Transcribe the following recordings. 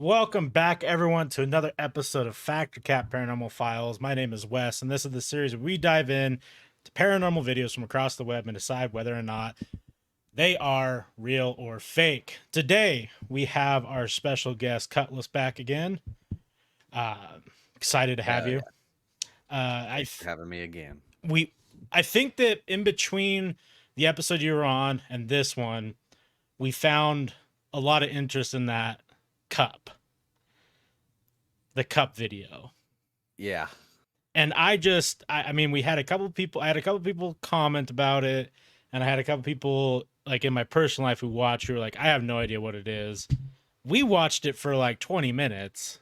Welcome back, everyone, to another episode of Cap Paranormal Files. My name is Wes, and this is the series where we dive in to paranormal videos from across the web and decide whether or not they are real or fake. Today, we have our special guest, Cutlass, back again. Excited to have you. Thanks for having me again. I think that in between the episode you were on and this one, we found a lot of interest in that the cup video. Yeah. And I mean, I had a couple people comment about it, and I had a couple people like in my personal life who watched who were like, I have no idea what it is. We watched it for like 20 minutes.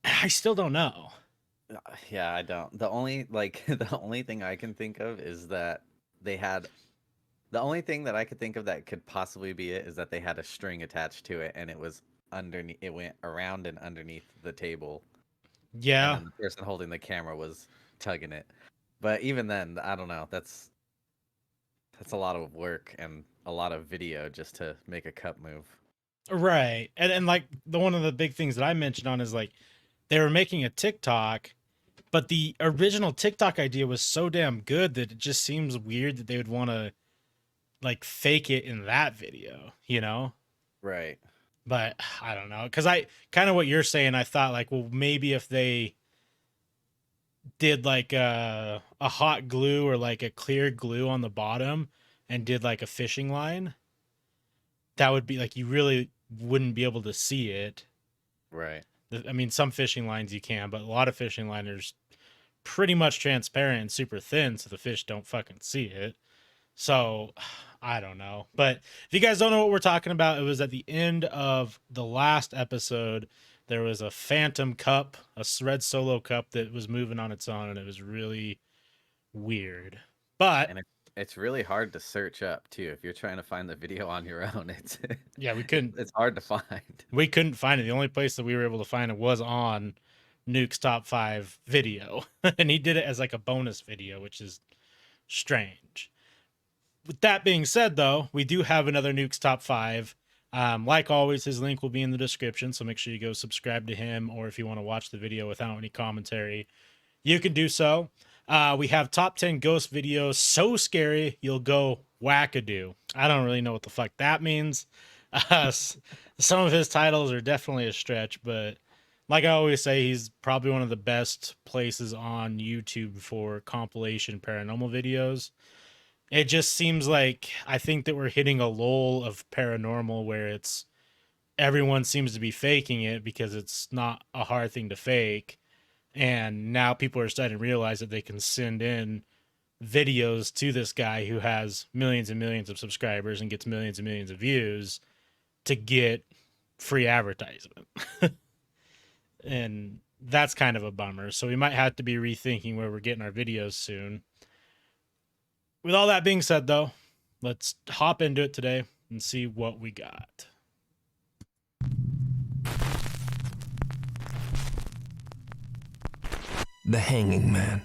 I still don't know. Yeah, I don't. The only thing I can think of is that the only thing that I could think of that could possibly be it is that they had a string attached to it and it was underneath, it went around and underneath the table. Yeah. And then the person holding the camera was tugging it. But even then, I don't know. That's a lot of work and a lot of video just to make a cup move. Right. And like one of the big things that I mentioned on is like they were making a TikTok, but the original TikTok idea was so damn good that it just seems weird that they would want to like fake it in that video, you know? Right. But I don't know, because I kind of what you're saying, I thought like, well, maybe if they did like a hot glue or like a clear glue on the bottom and did like a fishing line, that would be like, you really wouldn't be able to see it. Right. I mean, some fishing lines you can, but a lot of fishing liners pretty much transparent and super thin, so the fish don't fucking see it. So I don't know. But if you guys don't know what we're talking about, it was at the end of the last episode. There was a phantom cup, a red solo cup that was moving on its own, and it was really weird. But it's really hard to search up too. If you're trying to find the video on your own, we couldn't. It's hard to find. We couldn't find it. The only place that we were able to find it was on Nuke's Top 5 video, and he did it as like a bonus video, which is strange. With that being said, though, we do have another Nuke's Top 5. Like always, his link will be in the description, so make sure you go subscribe to him, or if you want to watch the video without any commentary, you can do so. We have top 10 ghost videos so scary you'll go wackadoo. I don't really know what the fuck that means. Some of his titles are definitely a stretch, but like I always say, he's probably one of the best places on YouTube for compilation paranormal videos. It just seems like I think that we're hitting a lull of paranormal where it's everyone seems to be faking it because it's not a hard thing to fake. And now people are starting to realize that they can send in videos to this guy who has millions and millions of subscribers and gets millions and millions of views to get free advertisement. And that's kind of a bummer. So we might have to be rethinking where we're getting our videos soon. With all that being said, though, let's hop into it today and see what we got. The Hanging Man.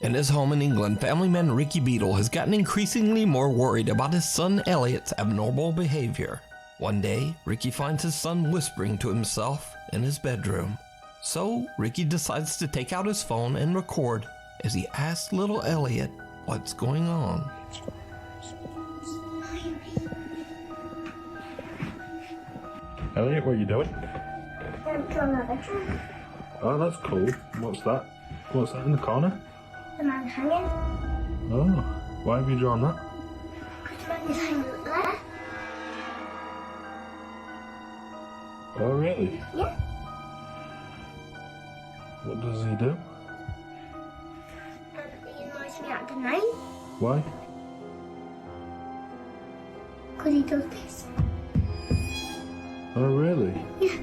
In his home in England, family man Ricky Beadle has gotten increasingly more worried about his son Elliot's abnormal behavior. One day, Ricky finds his son whispering to himself in his bedroom. So, Ricky decides to take out his phone and record as he asks little Elliot what's going on. Elliot, what are you doing? I'm drawing a picture. Oh, that's cool. What's that? What's that in the corner? The man hanging. Oh, why have you drawn that? Because the man is hanging there. Oh, really? Yeah. What does he do? He annoys me at the night. Why? Because he does this. Oh, really? Yeah.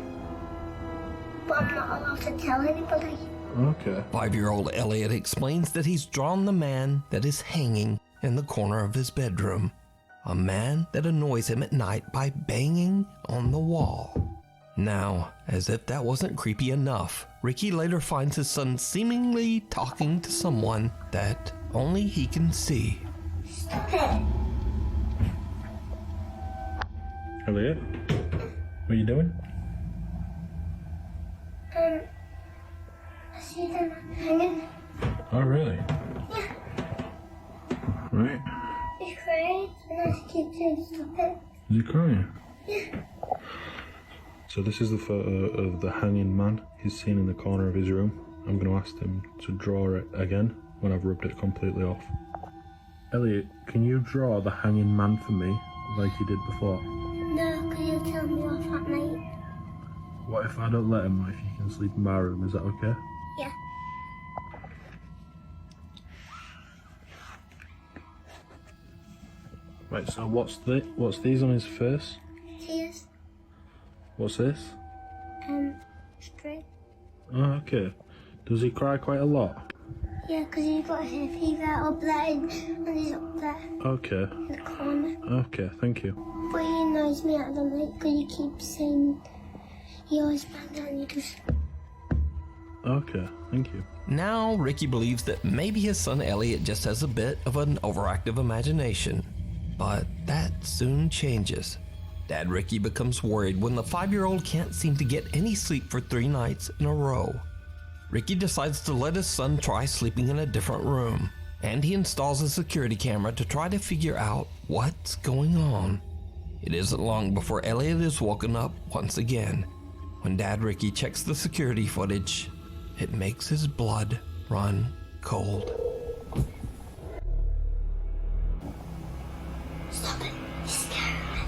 But I'm not allowed to tell anybody. Okay. 5-year-old Elliot explains that he's drawn the man that is hanging in the corner of his bedroom. A man that annoys him at night by banging on the wall. Now, as if that wasn't creepy enough, Ricky later finds his son seemingly talking to someone that only he can see. Stop it. Elliot, What are you doing? I see them hanging. Oh, really? Yeah. Right. He's crying, and I keep saying stop it. Is he crying? Yeah. So this is the photo of the hanging man he's seen in the corner of his room. I'm going to ask him to draw it again when I've rubbed it completely off. Elliot, can you draw the hanging man for me like you did before? No, because you'll tell me off at night. What if I don't let him, if you can sleep in my room, is that okay? Yeah. Right, so what's these on his face? Tears. What's this? Straight. Oh, okay. Does he cry quite a lot? Yeah, because he's got hay fever up there, and he's up there Okay. in the corner. Okay, thank you. But he annoys me at the night because you keep saying he always bangs on you just. Okay, thank you. Now, Ricky believes that maybe his son Elliot just has a bit of an overactive imagination. But that soon changes. Dad Ricky becomes worried when the 5-year-old can't seem to get any sleep for 3 nights in a row. Ricky decides to let his son try sleeping in a different room, and he installs a security camera to try to figure out what's going on. It isn't long before Elliot is woken up once again. When Dad Ricky checks the security footage, it makes his blood run cold. Stop it. You're scaring me.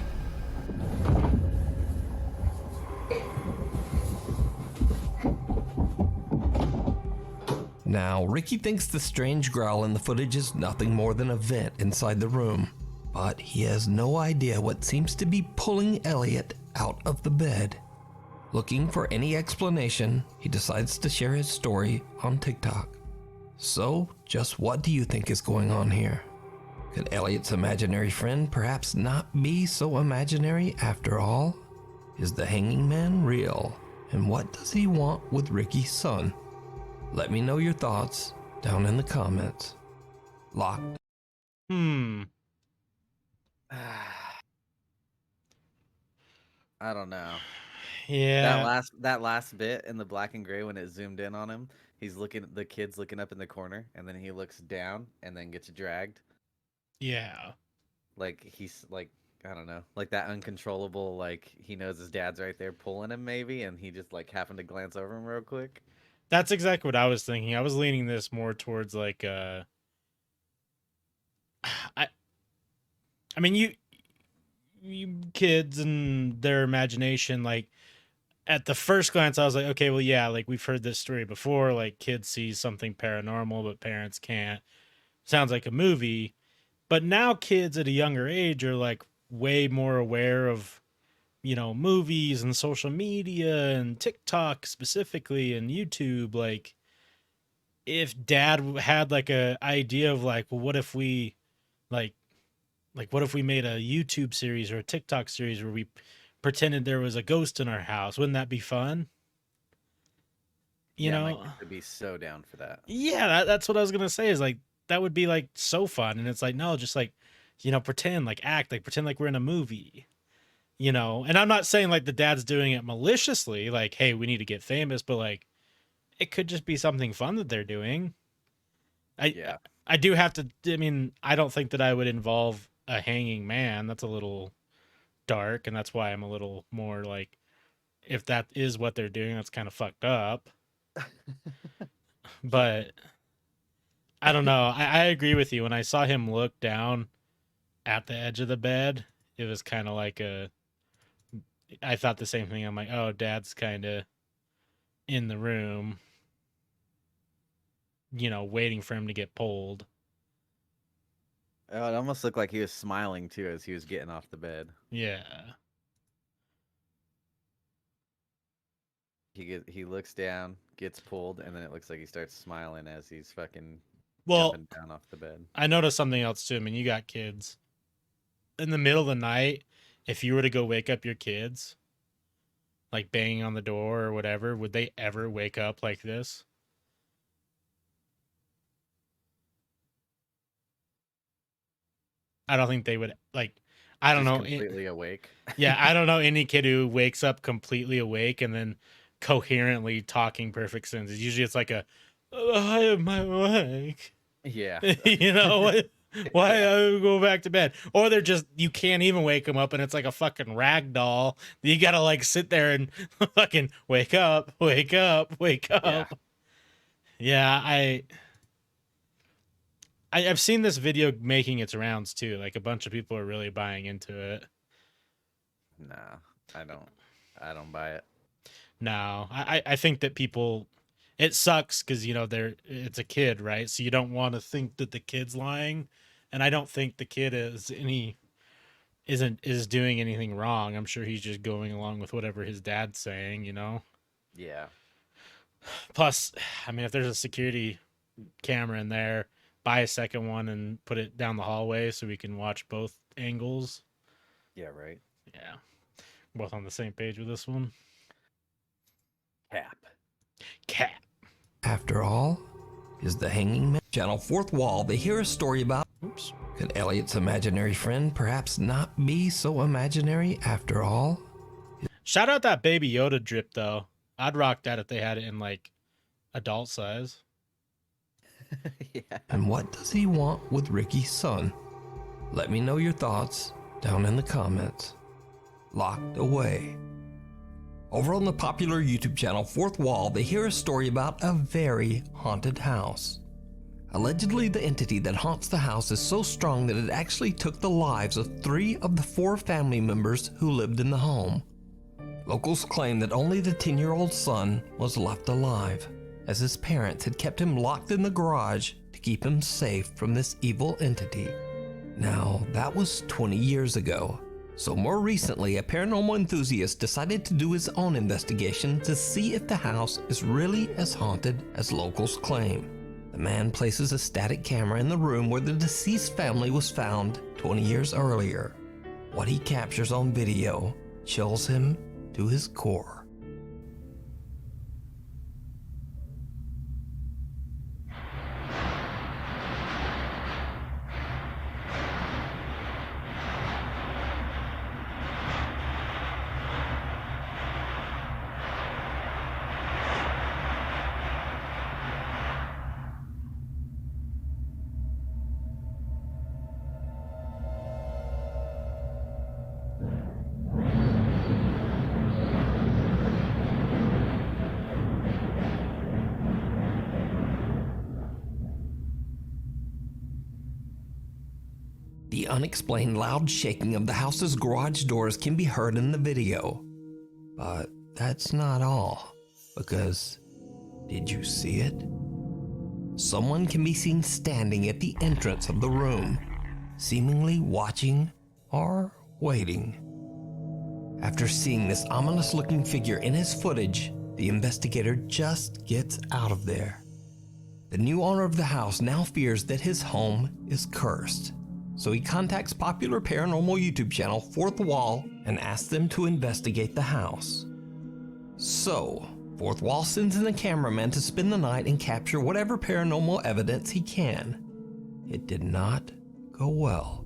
Now, Ricky thinks the strange growl in the footage is nothing more than a vent inside the room, but he has no idea what seems to be pulling Elliot out of the bed. Looking for any explanation, he decides to share his story on TikTok. So, just what do you think is going on here? Could Elliot's imaginary friend perhaps not be so imaginary after all? Is the hanging man real? And what does he want with Ricky's son? Let me know your thoughts down in the comments. Locked. I don't know. Yeah. That last bit in the black and gray when it zoomed in on him, the kid's looking up in the corner, and then he looks down and then gets dragged. Yeah. Like he's like, I don't know, like that uncontrollable, like he knows his dad's right there pulling him maybe, and he just like happened to glance over him real quick. That's exactly what I was thinking. I was leaning this more towards like I mean you kids and their imagination, like at the first glance I was like, okay, well yeah, like we've heard this story before, like kids see something paranormal but parents can't. Sounds like a movie. But now kids at a younger age are like way more aware of, movies and social media and TikTok specifically and YouTube. Like if dad had like a idea of like, well, what if we like what if we made a YouTube series or a TikTok series where we pretended there was a ghost in our house? Wouldn't that be fun? My kid would be so down for that. Yeah, that's what I was gonna say. Is like that would be like so fun, and it's like no, just like pretend, like act, like pretend like we're in a movie, And I'm not saying like the dad's doing it maliciously, like hey, we need to get famous, but like it could just be something fun that they're doing. I do have to. I mean, I don't think that I would involve a hanging man. That's a little dark, and that's why I'm a little more like, if that is what they're doing, that's kind of fucked up. But I don't know. I agree with you. When I saw him look down at the edge of the bed, it was kind of like I thought the same thing. I'm like, oh, dad's kind of in the room, waiting for him to get pulled. Oh, it almost looked like he was smiling too as he was getting off the bed. Yeah. He looks down, gets pulled, and then it looks like he starts smiling as he's fucking jumping down off the bed. I noticed something else too. I mean, you got kids. In the middle of the night, if you were to go wake up your kids, like banging on the door or whatever, would they ever wake up like this? I don't think they would. Like, I don't Just know. completely awake. Yeah, I don't know any kid who wakes up completely awake and then coherently talking perfect sentences. Usually it's like I am awake. Yeah. You know why I go back to bed? Or they're just, you can't even wake them up and it's like a fucking rag doll. You gotta like sit there and fucking wake up, wake up, wake up. Yeah, I've seen this video making its rounds too. Like a bunch of people are really buying into it. No, I don't buy it. No, I think that people, it sucks because, you know, it's a kid, right? So you don't want to think that the kid's lying. And I don't think the kid is doing anything wrong. I'm sure he's just going along with whatever his dad's saying, you know? Yeah. Plus, I mean, if there's a security camera in there, buy a second one and put it down the hallway so we can watch both angles. Yeah, right. Yeah. Both on the same page with this one. Cap. After all, is the hanging man. Channel Fourth Wall, they hear a story about. Oops. Could Elliot's imaginary friend perhaps not be so imaginary after all? Shout out that Baby Yoda drip, though. I'd rock that if they had it in, like, adult size. Yeah. And what does he want with Ricky's son? Let me know your thoughts down in the comments. Locked away. Over on the popular YouTube channel Fourth Wall, they hear a story about a very haunted house. Allegedly, the entity that haunts the house is so strong that it actually took the lives of 3 of the 4 family members who lived in the home. Locals claim that only the 10-year-old son was left alive, as his parents had kept him locked in the garage to keep him safe from this evil entity. Now, that was 20 years ago, so more recently a paranormal enthusiast decided to do his own investigation to see if the house is really as haunted as locals claim. The man places a static camera in the room where the deceased family was found 20 years earlier. What he captures on video chills him to his core. The unexplained loud shaking of the house's garage doors can be heard in the video. But that's not all, because did you see it? Someone can be seen standing at the entrance of the room, seemingly watching or waiting. After seeing this ominous-looking figure in his footage, the investigator just gets out of there. The new owner of the house now fears that his home is cursed, so he contacts popular paranormal YouTube channel Fourth Wall and asks them to investigate the house. So, Fourth Wall sends in a cameraman to spend the night and capture whatever paranormal evidence he can. It did not go well.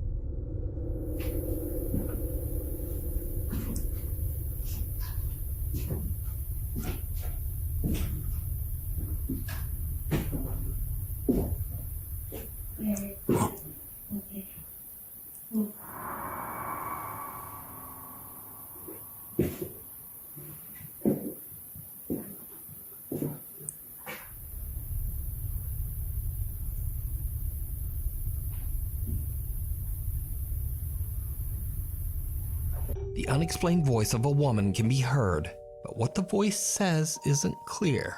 The unexplained voice of a woman can be heard, but what the voice says isn't clear.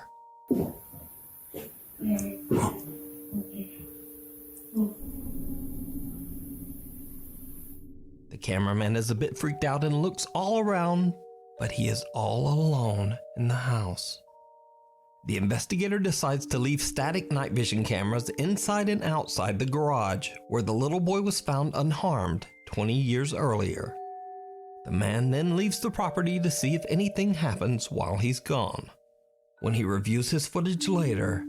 The cameraman is a bit freaked out and looks all around, but he is all alone in the house. The investigator decides to leave static night vision cameras inside and outside the garage where the little boy was found unharmed 20 years earlier. The man then leaves the property to see if anything happens while he's gone. When he reviews his footage later,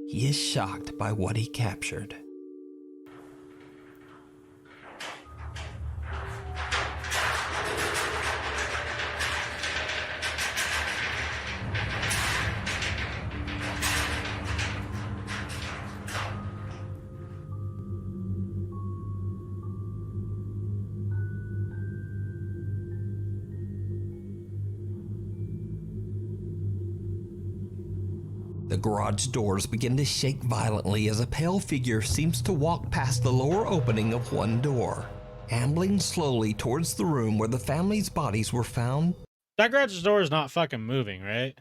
he is shocked by what he captured. The garage doors begin to shake violently as a pale figure seems to walk past the lower opening of one door, ambling slowly towards the room where the family's bodies were found. That garage door is not fucking moving, right?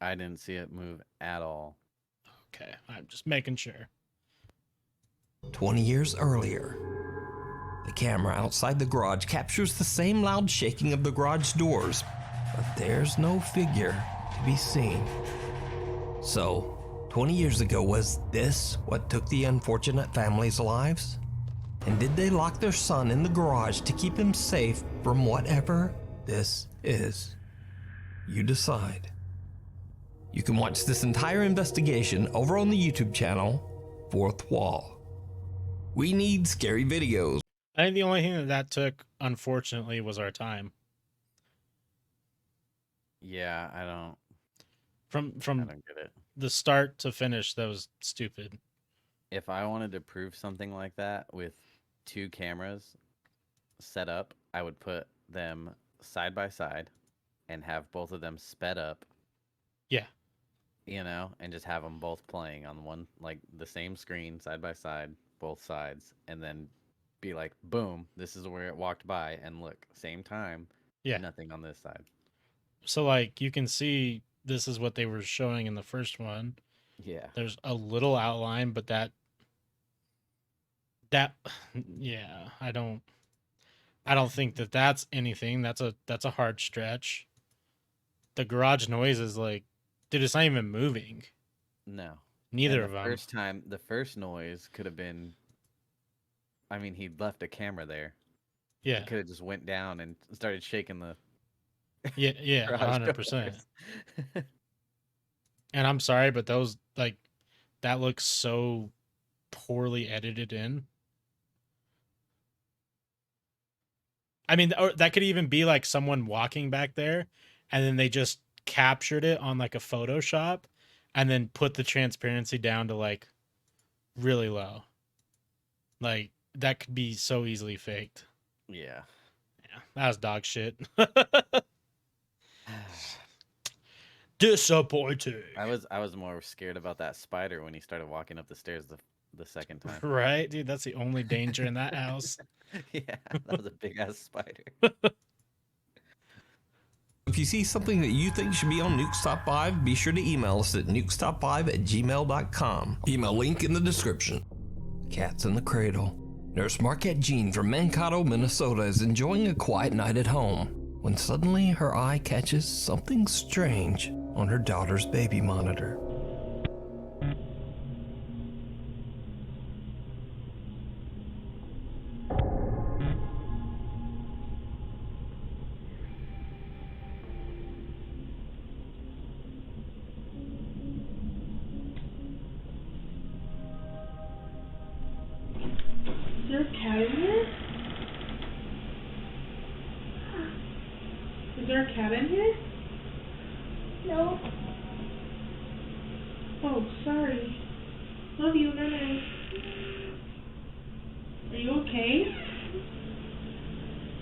I didn't see it move at all. Okay, I'm just making sure. 20 years earlier. The camera outside the garage captures the same loud shaking of the garage doors, but there's no figure to be seen. So, 20 years ago, was this what took the unfortunate family's lives? And did they lock their son in the garage to keep him safe from whatever this is? You decide. You can watch this entire investigation over on the YouTube channel, Fourth Wall. We need scary videos. I think the only thing that took, unfortunately, was our time. Yeah, I don't From get it. the start to finish, that was stupid. If I wanted to prove something like that with 2 cameras set up, I would put them side by side and have both of them sped up. Yeah. You know, and just have them both playing on one, like the same screen, side by side, both sides, and then be like, boom, this is where it walked by, and look, same time, Yeah. nothing on this side. So, like, you can see this is what they were showing in the first one. Yeah. There's a little outline, but that, yeah, I don't think that that's anything. That's a hard stretch. The garage noise is like, dude, it's not even moving. No. Neither And of them. First time, the first noise could have been, I mean, he left a camera there. Yeah. He could have just went down and started shaking the Yeah, garage 100%. doors. And I'm sorry, but those, like, that looks so poorly edited in. I mean, or that could even be like someone walking back there, and then they just captured it on like a Photoshop, and then put the transparency down to like really low. Like, that could be so easily faked. Yeah. Yeah, that was dog shit. Disappointing. I was more scared about that spider when he started walking up the stairs the second time. Right, dude, that's the only danger in that house. Yeah, that was a big ass spider. If you see something that you think should be on Nuke's Top 5, be sure to email us at nukestop5@gmail.com. Email link in the description. Cats in the Cradle. Nurse Marquette Jean from Mankato, Minnesota is enjoying a quiet night at home when suddenly her eye catches something strange on her daughter's baby monitor. Is there a cat in here? Is there a cat in here? No. Oh, sorry. Love you, Nana. Are you okay?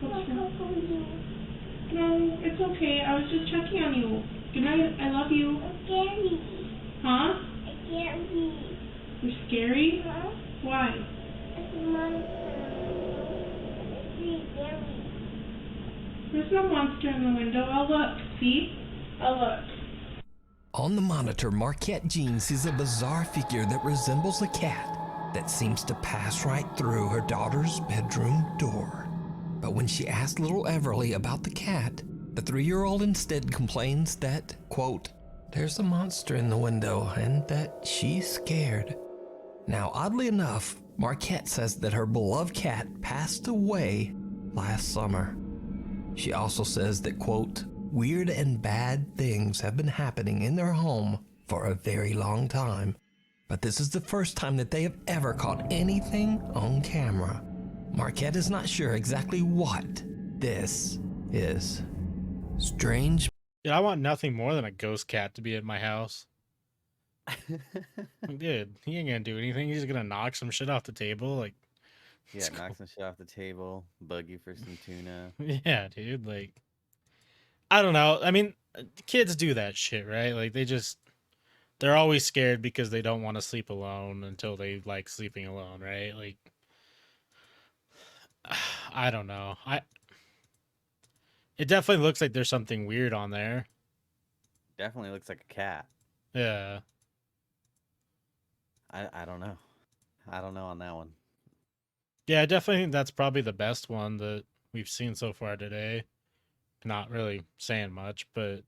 What's wrong? How come you? No, it's okay. I was just checking on you. Good night. I love you. I'm scary. Huh? I can't be. You're scary? Huh? Why? It's a monster. It's really scary. There's no monster in the window. I'll look. See? I'll look. On the monitor, Marquette Jean sees a bizarre figure that resembles a cat that seems to pass right through her daughter's bedroom door. But when she asks little Everly about the cat, the 3-year-old instead complains that, quote, there's a monster in the window and that she's scared. Now, oddly enough, Marquette says that her beloved cat passed away last summer. She also says that, quote, weird and bad things have been happening in their home for a very long time, but this is the first time that they have ever caught anything on camera. Marquette is not sure exactly what this is. Strange. Dude, I want nothing more than a ghost cat to be at my house. Dude, he ain't gonna do anything. He's gonna knock some shit off the table. Like, Yeah, knock some shit off the table, bug you for some tuna. yeah, dude. Like, I don't know. I mean, kids do that shit, right? Like, they just, they're always scared because they don't want to sleep alone until they like sleeping alone, right? Like, I don't know. It definitely looks like there's something weird on there. Definitely looks like a cat. Yeah. I don't know. I don't know on that one. Yeah, I definitely think that's probably the best one that we've seen so far today. Not really saying much, but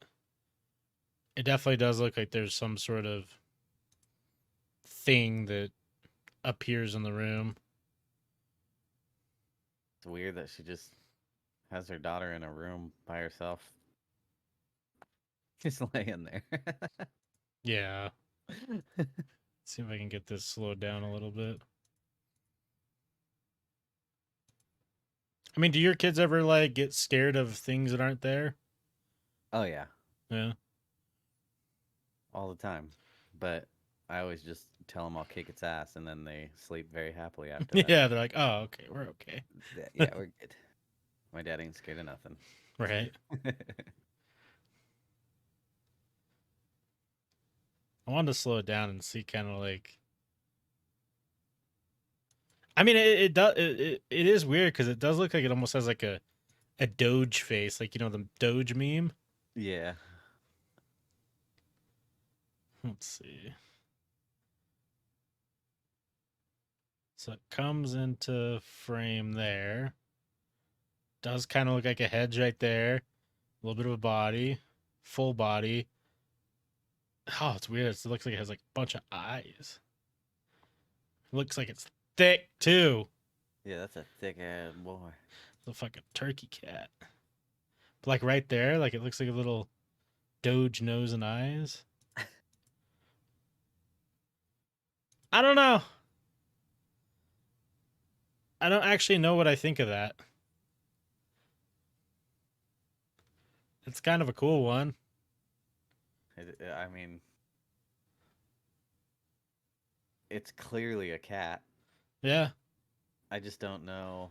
it definitely does look like there's some sort of thing that appears in the room. It's weird that she just has her daughter in a room by herself. Just laying there. Yeah. See if I can get this slowed down a little bit. I mean, do your kids ever like get scared of things that aren't there? Oh yeah, Yeah. all the time. But I always just tell them I'll kick its ass, and then they sleep very happily after that. Yeah, they're like, oh, okay, we're okay. Yeah, we're good. My dad ain't scared of nothing. Right. I wanted to slow it down and see kind of like. I mean, it does. It is weird because it does look like it almost has like a Doge face, like, you know, the Doge meme. Yeah. Let's see. So it comes into frame there. Does kind of look like a head right there. A little bit of a body, full body. Oh, it's weird. It looks like it has like a bunch of eyes. It looks like it's thick too. Yeah, that's a thick ass boy. It's a fucking turkey cat. But like right there, like it looks like a little Doge nose and eyes. I don't know. I don't actually know what I think of that. It's kind of a cool one. I mean, it's clearly a cat. Yeah. I just don't know.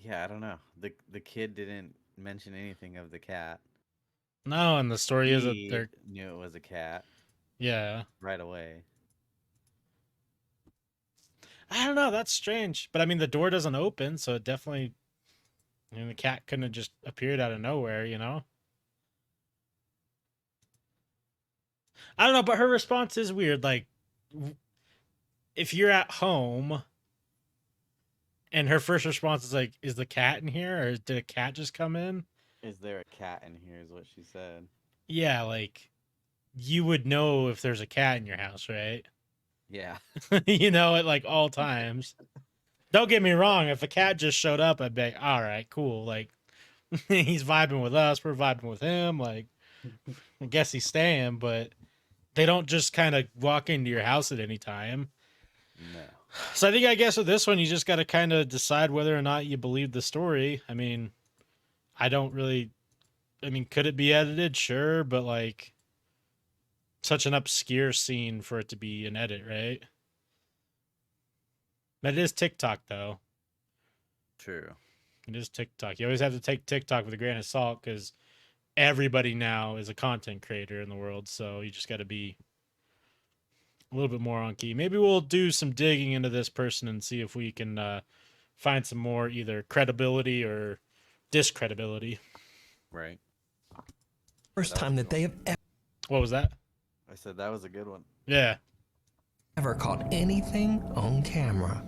Yeah, I don't know. The kid didn't mention anything of the cat. No, and the story is that He they're knew it was a cat yeah. right away. I don't know, that's strange. But I mean the door doesn't open, so it definitely I mean the cat couldn't have just appeared out of nowhere, you know? I don't know, but her response is weird. Like, if you're at home and her first response is like, is the cat in here? Or did a cat just come in? Is there a cat in here? Is what she said. Yeah, like, you would know if there's a cat in your house, right? Yeah. You know, at like all times. Don't get me wrong. If a cat just showed up, I'd be like, all right, cool. Like, he's vibing with us. We're vibing with him. Like, I guess he's staying, but they don't just kind of walk into your house at any time. No. So I guess with this one, you just got to kind of decide whether or not you believe the story. I mean, could it be edited? Sure. But like, such an obscure scene for it to be an edit, right? But it is TikTok, though. True. It is TikTok. You always have to take TikTok with a grain of salt because everybody now is a content creator in the world. So you just got to be a little bit more on key. Maybe we'll do some digging into this person and see if we can find some more either credibility or discredibility. Right. First time that they have What was that? I said that was a good one. Yeah. ever caught anything on camera.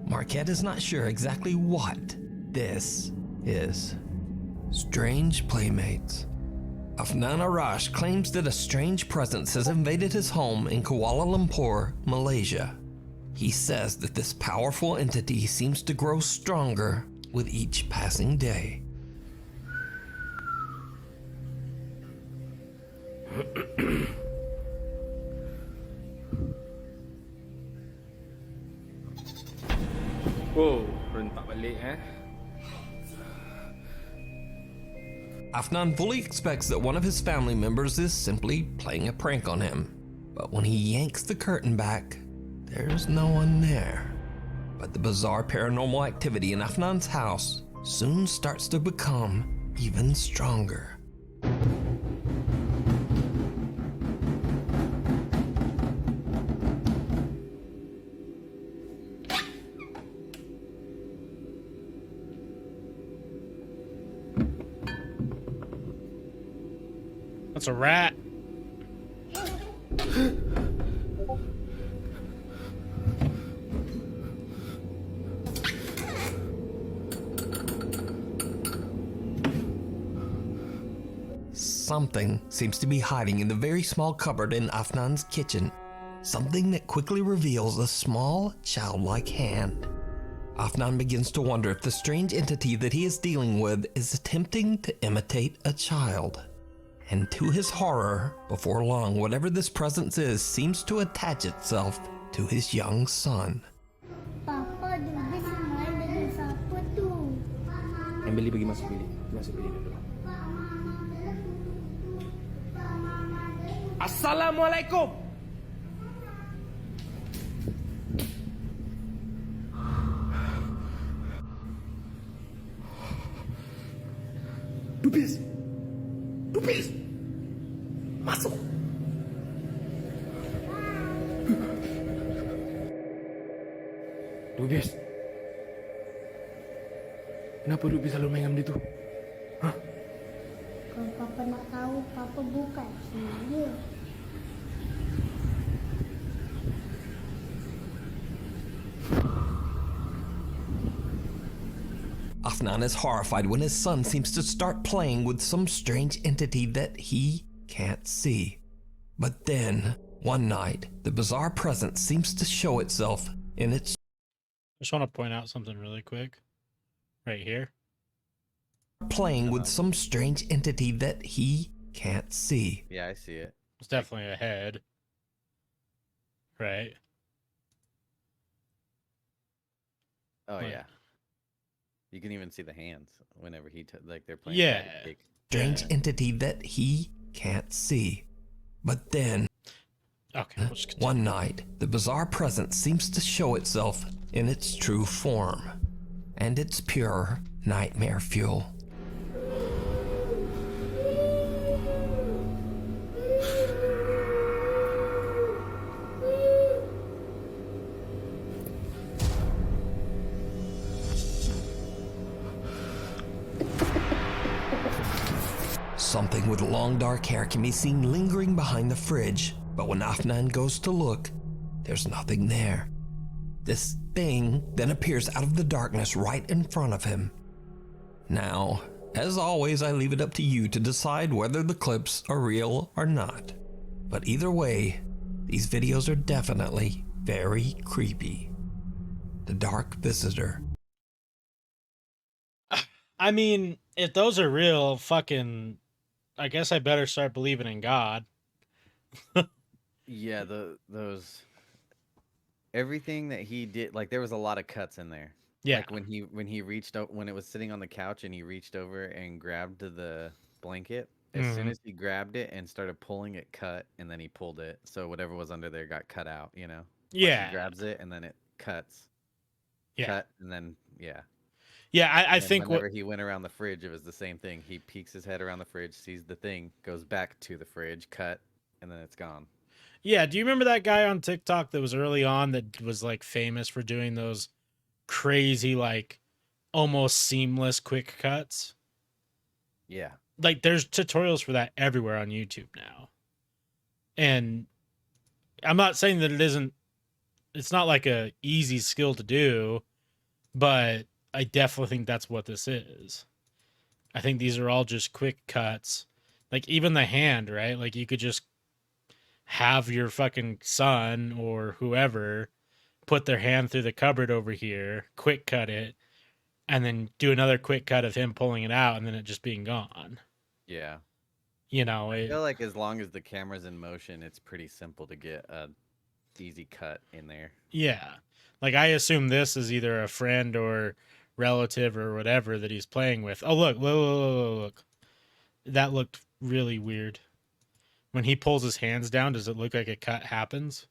Marquette is not sure exactly what this is. Strange playmates. Afnan Arash claims that a strange presence has invaded his home in Kuala Lumpur, Malaysia. He says that this powerful entity seems to grow stronger with each passing day. Oh, rentak balik Afnan fully expects that one of his family members is simply playing a prank on him. But when he yanks the curtain back, there's no one there. But the bizarre paranormal activity in Afnan's house soon starts to become even stronger. That's a rat. Something seems to be hiding in the very small cupboard in Afnan's kitchen. Something that quickly reveals a small, childlike hand. Afnan begins to wonder if the strange entity that he is dealing with is attempting to imitate a child. And to his horror, before long, whatever this presence is seems to attach itself to his young son. Papa, dubis main dengan siapa tu? Emily pergi masuk bilik. Masuk bilik dulu. Assalamualaikum. Dubis. Dubis. Masuk. Dubis. Kenapa Dubis selalu main dengan dia tu? Hah? Kalau Papa nak tahu, Papa buka sini. Afnan is horrified when his son seems to start playing with some strange entity that he can't see. But then, one night, the bizarre presence seems to show itself in its I just want to point out something really quick. Right here. playing with some strange entity that he can't see. Yeah, I see it. It's definitely a head. Right. Oh Like- yeah. You can even see the hands whenever like they're playing. Yeah. hide and seek. Strange entity that he can't see. But then, Okay. We'll just continue. one night, the bizarre presence seems to show itself in its true form. And it's pure nightmare fuel. Something with long dark hair can be seen lingering behind the fridge, but when Afnan goes to look, there's nothing there. This thing then appears out of the darkness right in front of him. Now, as always, I leave it up to you to decide whether the clips are real or not. But either way, these videos are definitely very creepy. The Dark Visitor. I mean, if those are real, fucking, I guess I better start believing in God. Yeah, those everything that he did, like there was a lot of cuts in there. Yeah. Like when he reached out when it was sitting on the couch and he reached over and grabbed the blanket. As soon Mhm. as he grabbed it and started pulling it, cut, and then he pulled it, so whatever was under there got cut out. You know. Like, Yeah. he grabs it and then it cuts. Yeah. Cut and then yeah. Yeah, I And think whenever what he went around the fridge, it was the same thing. He peeks his head around the fridge, sees the thing, goes back to the fridge, cut, and then it's gone. Yeah, do you remember that guy on TikTok that was early on that was like famous for doing those crazy like almost seamless quick cuts? Yeah. Like there's tutorials for that everywhere on YouTube now. And I'm not saying that it's not like a easy skill to do, but I definitely think that's what this is. I think these are all just quick cuts. Like even the hand, right? Like you could just have your fucking son or whoever put their hand through the cupboard over here, quick cut it, and then do another quick cut of him pulling it out and then it just being gone. Yeah. You know, I feel like as long as the camera's in motion, it's pretty simple to get a easy cut in there. yeah. Like I assume this is either a friend or relative or whatever that he's playing with. Oh, look. That looked really weird. When he pulls his hands down, does it look like a cut happens?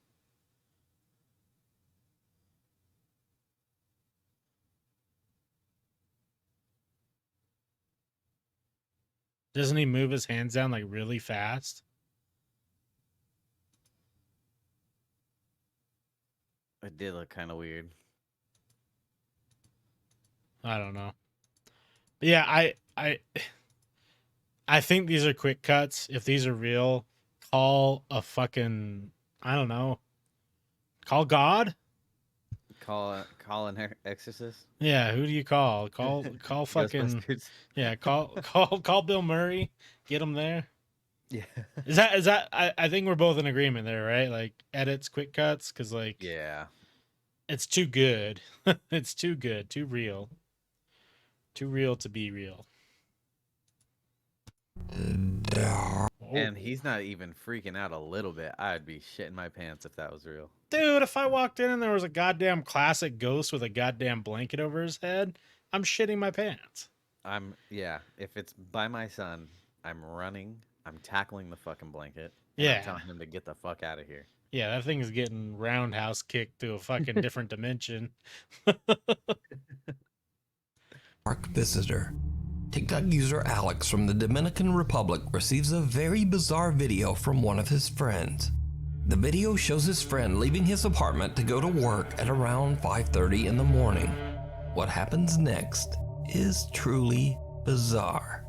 Doesn't he move his hands down like really fast? It did look kind of weird. I don't know. But yeah, I think these are quick cuts. If these are real, call a fucking, I don't know. Call God? Call an exorcist. Yeah, who do you call? Call fucking Ghostbusters. yeah, call Bill Murray. Get him there. Yeah. Is that I think we're both in agreement there, right? Like edits, quick cuts, because like Yeah. it's too good. It's too good, too real. Too real to be real. And he's not even freaking out a little bit. I'd be shitting my pants if that was real. Dude, if I walked in and there was a goddamn classic ghost with a goddamn blanket over his head, I'm shitting my pants. Yeah, if it's by my son, I'm running, I'm tackling the fucking blanket. Yeah. I'm telling him to get the fuck out of here. Yeah, that thing is getting roundhouse kicked to a fucking different dimension. Dark visitor. TikTok user Alex from the Dominican Republic receives a very bizarre video from one of his friends. The video shows his friend leaving his apartment to go to work at around 5:30 in the morning. What happens next is truly bizarre.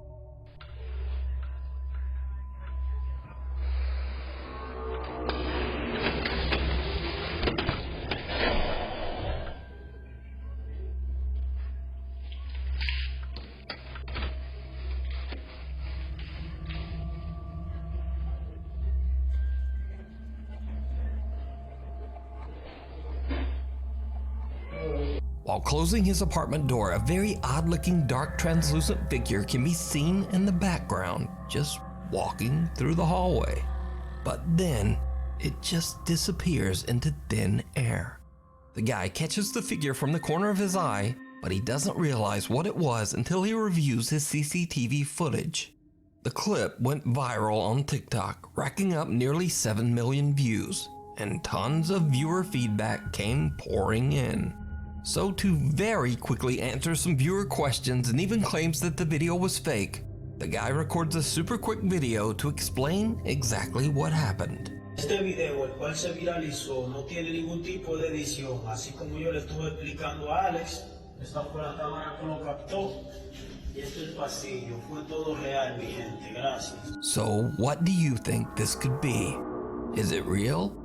While closing his apartment door, a very odd-looking dark translucent figure can be seen in the background, just walking through the hallway. But then, it just disappears into thin air. The guy catches the figure from the corner of his eye, but he doesn't realize what it was until he reviews his CCTV footage. The clip went viral on TikTok, racking up nearly 7 million views, and tons of viewer feedback came pouring in. So to very quickly answer some viewer questions and even claims that the video was fake, the guy records a super quick video to explain exactly what happened. Este video, el cual se viralizó, no tiene ningún tipo de edición, así como yo le estuve explicando a Alex. Esta fue la cámara que lo captó y este es el pasillo. Fue todo real, mi gente. Gracias. So what do you think this could be? Is it real?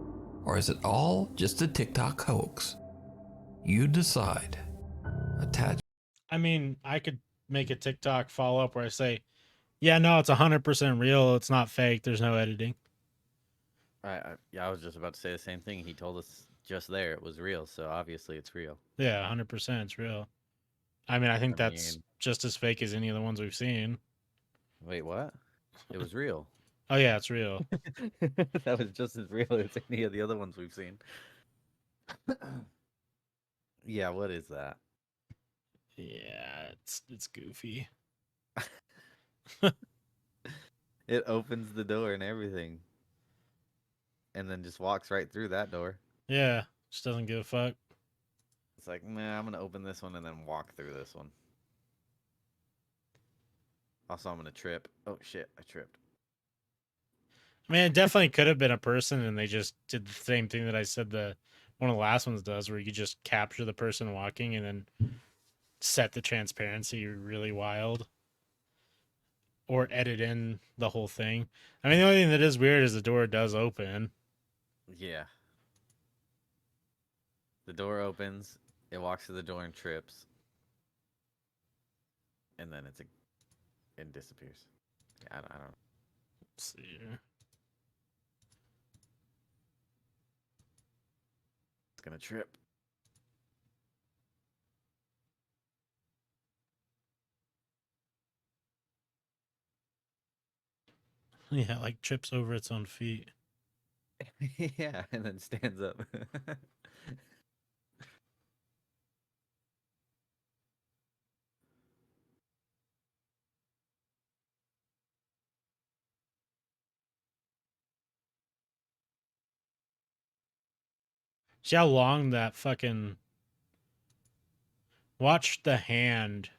Or is it all just a TikTok hoax? You decide. Attach. I mean, I could make a TikTok follow-up where I say, yeah, no, it's 100% real. It's not fake. There's no editing. Yeah, I was just about to say the same thing. He told us just there it was real, so obviously it's real. Yeah, 100% it's real. I mean, I think that's just as fake as any of the ones we've seen. Wait, what? It was real. Oh, yeah, it's real. That was just as real as any of the other ones we've seen. Yeah, what is that? Yeah, it's goofy. It opens the door and everything. And then just walks right through that door. Yeah, just doesn't give a fuck. It's like, nah, I'm going to open this one and then walk through this one. Also, I'm going to trip. Oh, shit, I tripped. I mean, it definitely could have been a person, and they just did the same thing that I said one of the last ones does, where you just capture the person walking and then set the transparency really wild. Or edit in the whole thing. I mean, the only thing that is weird is the door does open. Yeah. The door opens, it walks to the door and trips. And then it disappears. Yeah, I don't know. Let's see here. It's gonna trip. Yeah, like trips over its own feet. Yeah, and then stands up. See how long that fucking... Watch the hand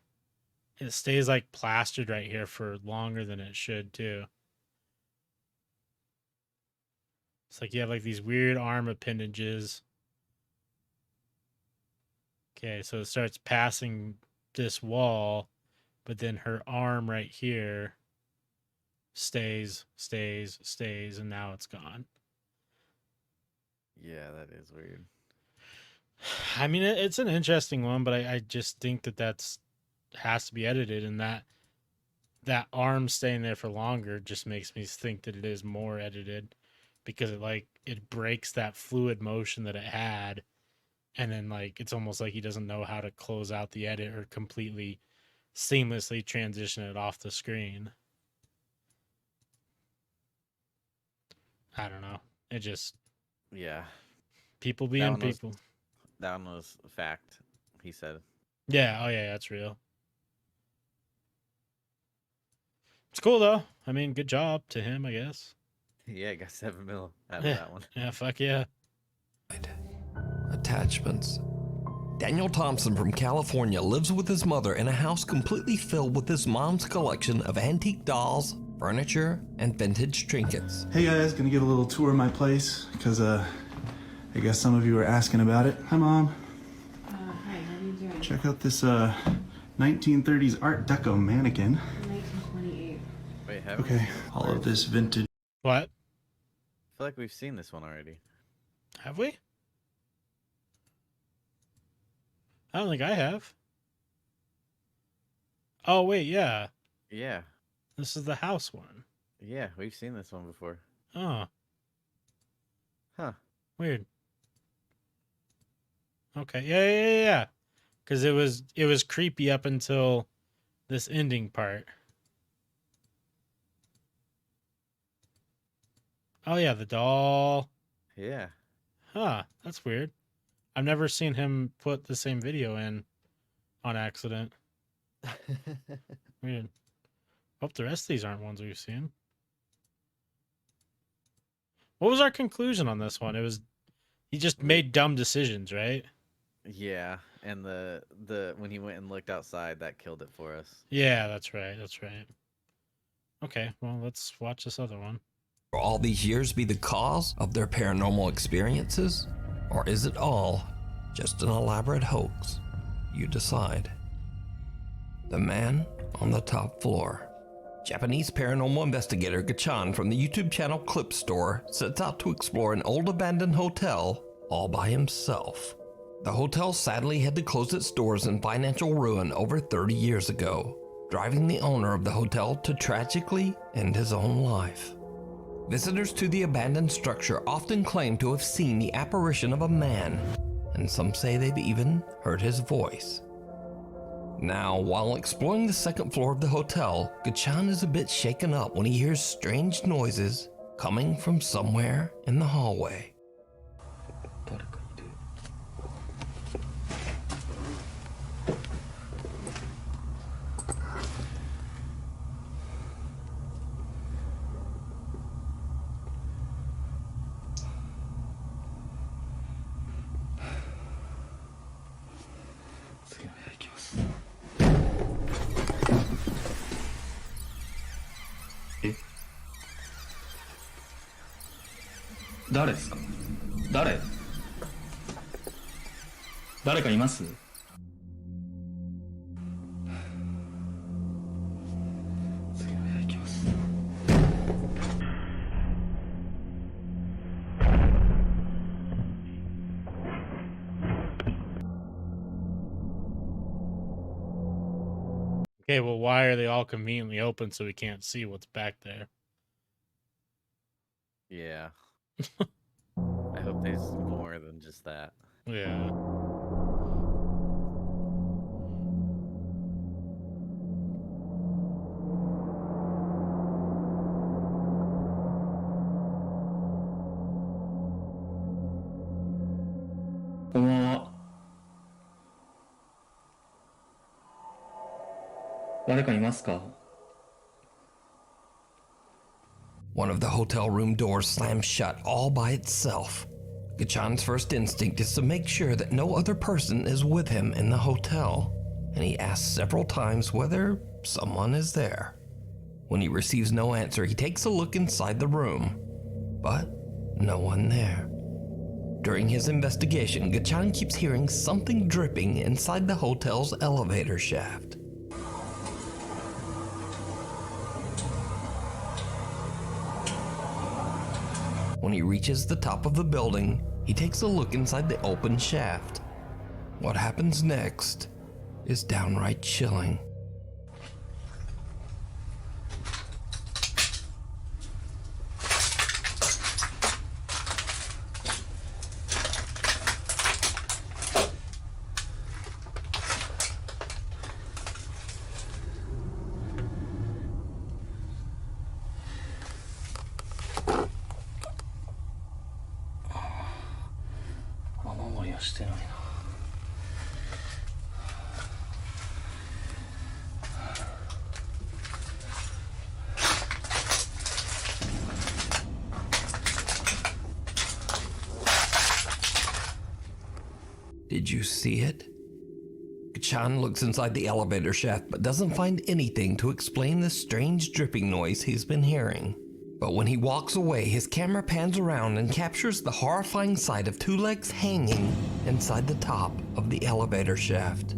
It stays like plastered right here for longer than it should too. It's like you have like these weird arm appendages. Okay, so it starts passing this wall, but then her arm right here stays, and now it's gone. Yeah, that is weird. I mean, it's an interesting one, but I just think that has to be edited, and that arm staying there for longer just makes me think that it is more edited, because it breaks that fluid motion that it had, and then like it's almost like he doesn't know how to close out the edit or completely seamlessly transition it off the screen. I don't know. It just, Yeah. people That being one was- people. That one was a fact, he said. Yeah, oh yeah, that's real. It's cool though. I mean, good job to him, I guess. Yeah, I got 7 mil out of Yeah. that one. Yeah, fuck yeah. Attachments. Daniel Thompson from California lives with his mother in a house completely filled with his mom's collection of antique dolls, furniture, and vintage trinkets. Hey guys, gonna get a little tour of my place, because I guess some of you were asking about it. Hi Mom. Hi, how are you doing? Check out this 1930s Art Deco mannequin. 1928. Wait, have we? Okay, all of this vintage. What? I feel like we've seen this one already. Have we? I don't think I have. Oh, wait, yeah. Yeah. This is the house one. Yeah, we've seen this one before. Oh, Huh. weird. Okay, yeah. Because it was creepy up until this ending part. Oh, yeah, the doll. Yeah. Huh, that's weird. I've never seen him put the same video in on accident. Weird. Hope the rest of these aren't ones we've seen. What was our conclusion on this one? It was he just made dumb decisions, right? Yeah, and the when he went and looked outside, that killed it for us. Yeah, that's right. Okay, well, let's watch this other one. Will all these years be the cause of their paranormal experiences? Or is it all just an elaborate hoax? You decide. The Man on the Top Floor. Japanese paranormal investigator Gachan from the YouTube channel Clip Store sets out to explore an old abandoned hotel all by himself. The hotel sadly had to close its doors in financial ruin over 30 years ago, driving the owner of the hotel to tragically end his own life. Visitors to the abandoned structure often claim to have seen the apparition of a man, and some say they've even heard his voice. Now, while exploring the second floor of the hotel, Gachan is a bit shaken up when he hears strange noises coming from somewhere in the hallway. Okay, well, why are they all conveniently open so we can't see what's back there? Yeah. I hope there's more than just that. Yeah. One of the hotel room doors slams shut all by itself. Gachan's first instinct is to make sure that no other person is with him in the hotel. and he asks several times whether someone is there. When he receives no answer, he takes a look inside the room, but no one there. During his investigation, Gachan keeps hearing something dripping inside the hotel's elevator shaft. When he reaches the top of the building, he takes a look inside the open shaft. What happens next is downright chilling. Did you see it? Gachan looks inside the elevator shaft but doesn't find anything to explain the strange dripping noise he's been hearing. But when he walks away, his camera pans around and captures the horrifying sight of two legs hanging inside the top of the elevator shaft.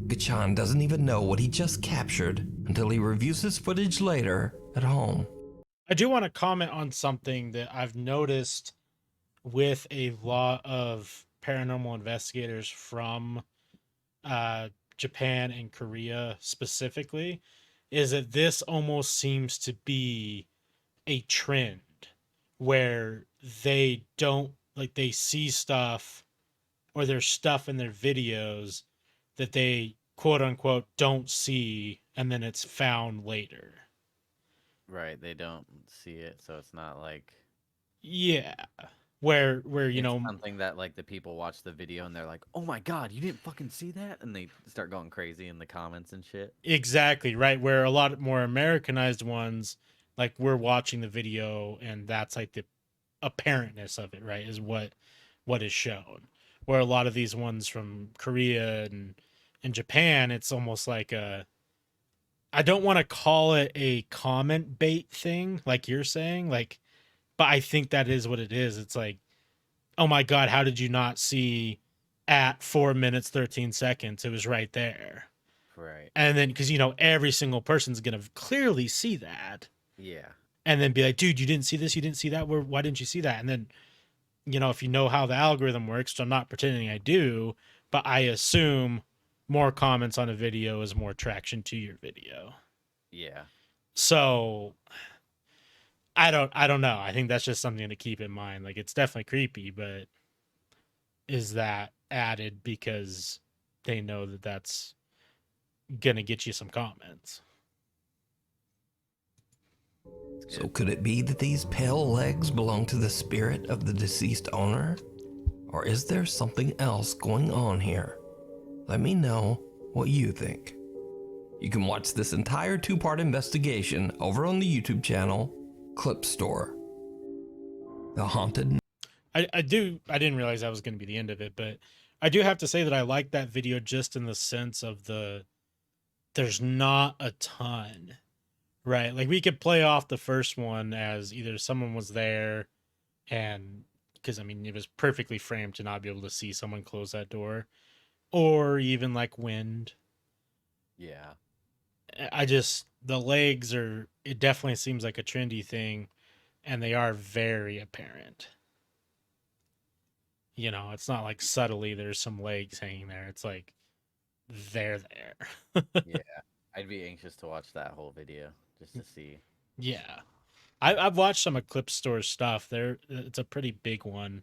Gachan doesn't even know what he just captured until he reviews his footage later at home. I do want to comment on something that I've noticed with a lot of paranormal investigators from Japan and Korea specifically, is that this almost seems to be a trend where they don't, like, they see stuff or there's stuff in their videos that they quote unquote don't see, and then it's found later. Right, they don't see it, so it's not like Yeah. Where you it's know, something that like the people watch the video and they're like, "Oh my god, you didn't fucking see that?" and they start going crazy in the comments and shit. exactly, right, where a lot more Americanized ones, like, we're watching the video and that's like the apparentness of it, right, is what is shown. Where a lot of these ones from Korea and Japan, it's almost like a, I don't want to call it a comment bait thing, like you're saying, like, but I think that is what it is. It's like, oh my God, how did you not see at 4 minutes, 13 seconds? It was right there. Right. And then, because, you know, every single person's going to clearly see that. Yeah. And then be like, dude, you didn't see this? You didn't see that? Why didn't you see that? And then, you know, if you know how the algorithm works, which I'm not pretending I do, but I assume more comments on a video is more traction to your video. Yeah. So I don't know. I think that's just something to keep in mind. Like, it's definitely creepy, but is that added because they know that that's gonna get you some comments? So could it be that these pale legs belong to the spirit of the deceased owner? Or is there something else going on here? Let me know what you think. You can watch this entire 2-part investigation over on the YouTube channel, Clip Store. The Haunted... I didn't realize that was going to be the end of it, but I do have to say that I like that video just in the sense of there's not a ton, right? Like, we could play off the first one as either someone was there, and because, I mean, it was perfectly framed to not be able to see someone close that door, or even like wind. Yeah. The legs are, it definitely seems like a trendy thing, and they are very apparent. You know, it's not like subtly there's some legs hanging there. It's like they're there. Yeah. I'd be anxious to watch that whole video just to see. Yeah. I've watched some of Clip Store's stuff. It's a pretty big one,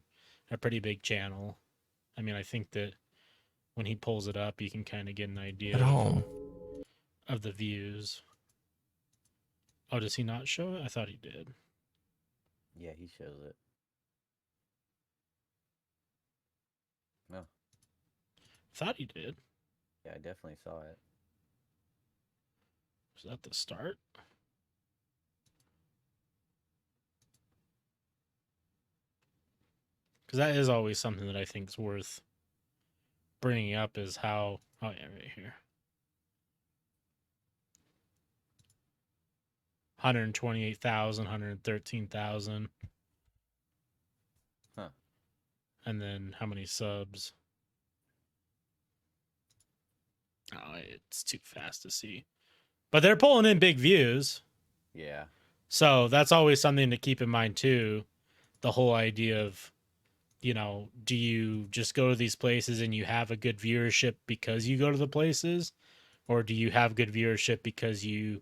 a pretty big channel. I mean, I think that when he pulls it up, you can kind of get an idea At home. of the views. Oh, does he not show it? I thought he did. Yeah, he shows it. No. Thought he did. Yeah, I definitely saw it. Was that the start? Because that is always something that I think is worth bringing up is how... Oh, yeah, right here. 128,000, 113,000. Huh. And then how many subs? Oh, it's too fast to see. But they're pulling in big views. Yeah. So that's always something to keep in mind, too. The whole idea of, you know, do you just go to these places and you have a good viewership because you go to the places? Or do you have good viewership because you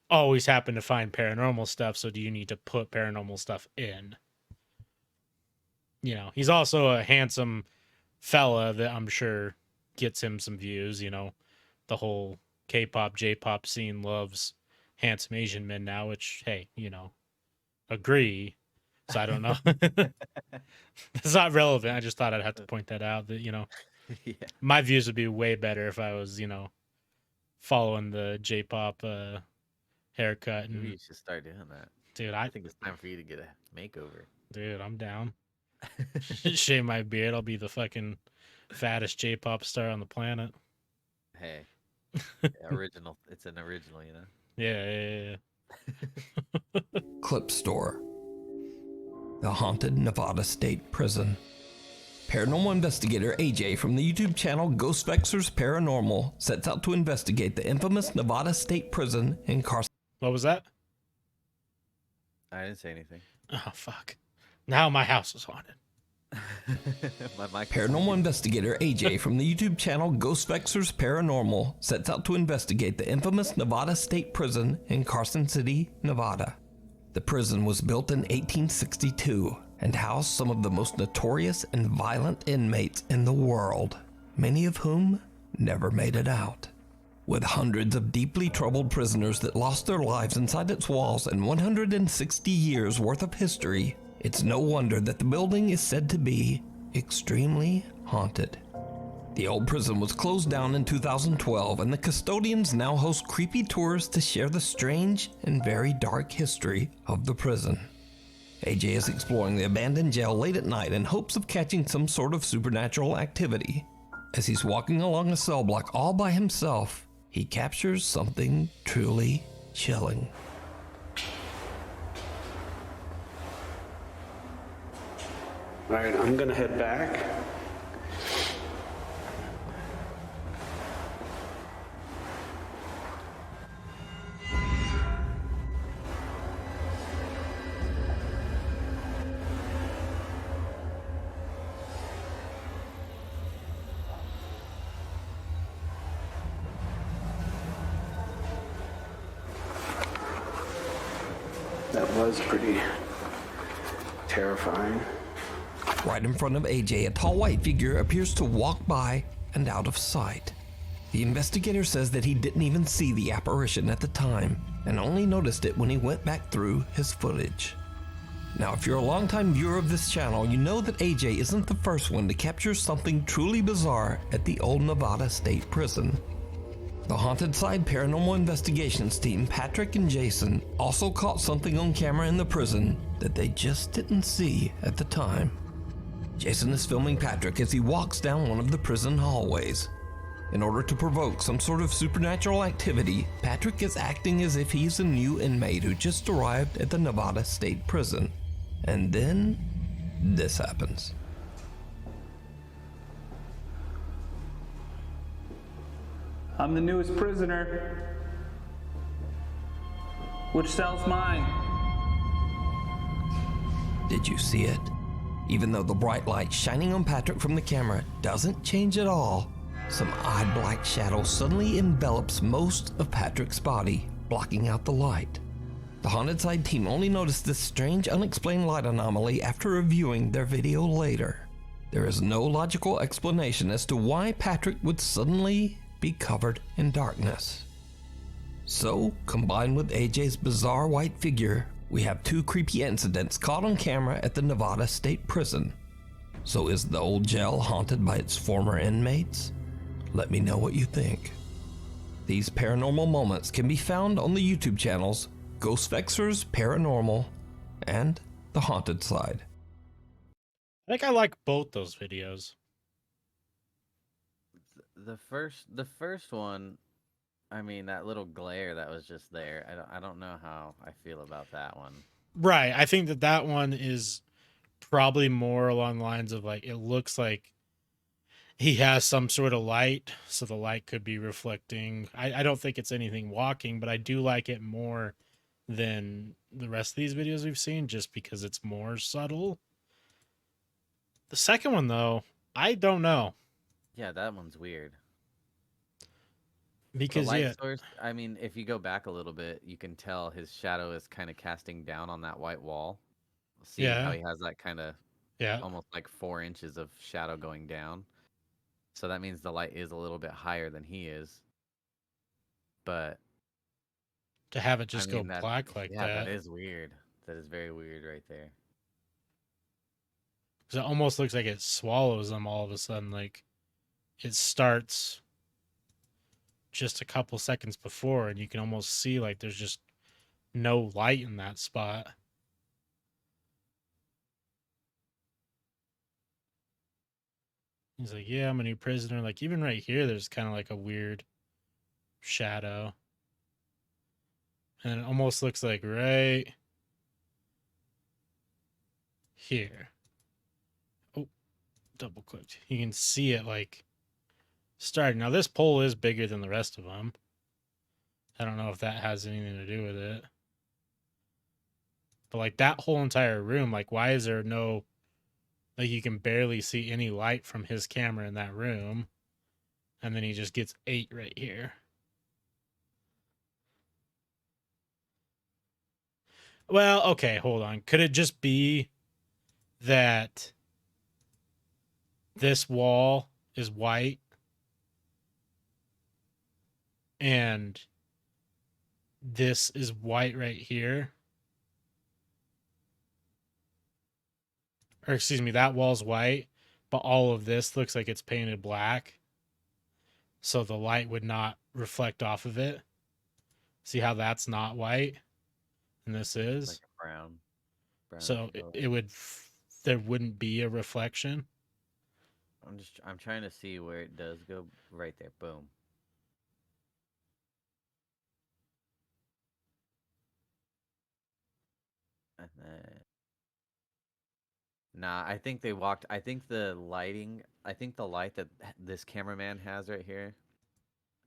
always happen to find paranormal stuff? So do you need to put paranormal stuff in? You know, he's also a handsome fella that I'm sure gets him some views. You know, the whole K-pop, J-pop scene loves handsome Asian men now, which, hey, you know, agree. So I don't know. It's not relevant. I just thought I'd have to point that out that, you know, Yeah. my views would be way better if I was, you know, following the J-pop haircut. Maybe And you should start doing that. dude, I think it's time for you to get a makeover. dude, I'm down. Shave my beard. I'll be the fucking fattest J-pop star on the planet. Hey, original. It's an original, you know? Yeah. Clip Store. The haunted Nevada State Prison. Paranormal investigator AJ from the YouTube channel Ghost Vexers Paranormal sets out to investigate the infamous Nevada State Prison in Carson. What was that? I didn't say anything. Oh, fuck. Now my house is haunted. My mic. Paranormal investigator AJ from the YouTube channel Ghost Vexers Paranormal sets out to investigate the infamous Nevada State Prison in Carson City, Nevada. The prison was built in 1862 and housed some of the most notorious and violent inmates in the world, many of whom never made it out. With hundreds of deeply troubled prisoners that lost their lives inside its walls and 160 years worth of history, it's no wonder that the building is said to be extremely haunted. The old prison was closed down in 2012, and the custodians now host creepy tours to share the strange and very dark history of the prison. AJ is exploring the abandoned jail late at night in hopes of catching some sort of supernatural activity. As he's walking along a cell block all by himself, he captures something truly chilling. All right, I'm gonna head back. That was pretty terrifying. Right in front of AJ, a tall white figure appears to walk by and out of sight. The investigator says that he didn't even see the apparition at the time and only noticed it when he went back through his footage. Now, if you're a longtime viewer of this channel, you know that AJ isn't the first one to capture something truly bizarre at the old Nevada State Prison. The Haunted Side Paranormal Investigations team, Patrick and Jason, also caught something on camera in the prison that they just didn't see at the time. Jason is filming Patrick as he walks down one of the prison hallways. In order to provoke some sort of supernatural activity, Patrick is acting as if he's a new inmate who just arrived at the Nevada State Prison. And then, this happens. I'm the newest prisoner. Which cell's mine? Did you see it? Even though the bright light shining on Patrick from the camera doesn't change at all, some odd black shadow suddenly envelops most of Patrick's body, blocking out the light. The Haunted Side team only noticed this strange unexplained light anomaly after reviewing their video later. There is no logical explanation as to why Patrick would suddenly be covered in darkness. So, combined with AJ's bizarre white figure, we have two creepy incidents caught on camera at the Nevada State Prison. So is the old jail haunted by its former inmates? Let me know what you think. These paranormal moments can be found on the YouTube channels Ghost Vexers Paranormal and The Haunted Side. I think I like both those videos. The first one, I mean, that little glare that was just there. I don't know how I feel about that one. Right. I think that one is probably more along the lines of like, it looks like he has some sort of light, so the light could be reflecting. I don't think it's anything walking, but I do like it more than the rest of these videos we've seen, just because it's more subtle. The second one, though, I don't know. Yeah, that one's weird. Because, the light source, I mean, if you go back a little bit, you can tell his shadow is kind of casting down on that white wall. See how he has that kind of almost like 4 inches of shadow going down. So that means the light is a little bit higher than he is. But to have it just go black like that. Yeah, that is weird. That is very weird right there. Because it almost looks like it swallows them all of a sudden. Like, it starts just a couple seconds before, and you can almost see like there's just no light in that spot. He's like, yeah, I'm a new prisoner. Like, even right here, there's kind of like a weird shadow. And it almost looks like right here. Oh, double clicked. You can see it like starting. Now, this pole is bigger than the rest of them. I don't know if that has anything to do with it. But like that whole entire room, like, why is there no... Like, you can barely see any light from his camera in that room. And then he just gets 8 right here. Well, okay, hold on. Could it just be that this wall is white and this is white right here? Or excuse me, that wall's white, but all of this looks like it's painted black. So the light would not reflect off of it. See how that's not white? And this is? Like a brown. So it would... There wouldn't be a reflection. I'm trying to see where it does go. Right there. Boom. And then... Nah, I think they walked... I think the lighting... I think the light that this cameraman has right here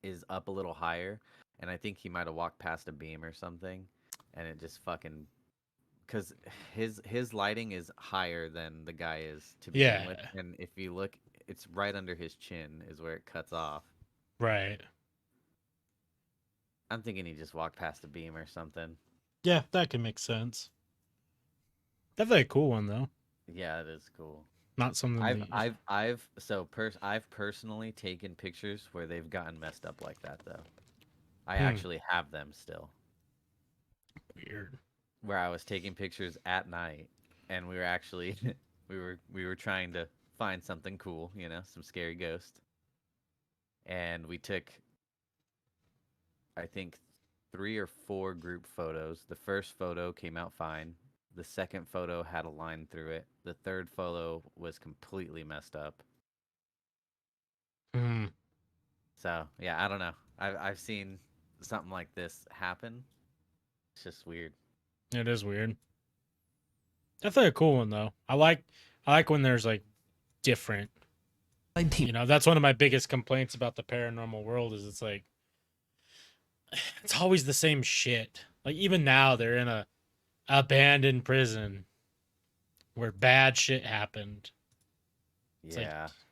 is up a little higher. And I think he might have walked past a beam or something. And it just fucking... Because his lighting is higher than the guy is to begin with. And if you look, it's right under his chin is where it cuts off. Right. I'm thinking he just walked past a beam or something. Yeah, that can make sense. Definitely a cool one, though. Yeah, it is cool. Not something I've personally taken pictures where they've gotten messed up like that, though. I actually have them still. Weird. Where I was taking pictures at night, and we were actually we were trying to find something cool, you know, some scary ghost. And we took, I think, 3 or 4 group photos. The first photo came out fine. The second photo had a line through it. The third photo was completely messed up. So yeah, I don't know. I've seen something like this happen. It's just weird. It is weird. Definitely a cool one, though. I like when there's like different. You know, that's one of my biggest complaints about the paranormal world is it's like it's always the same shit. Like even now they're in a abandoned prison where bad shit happened. It's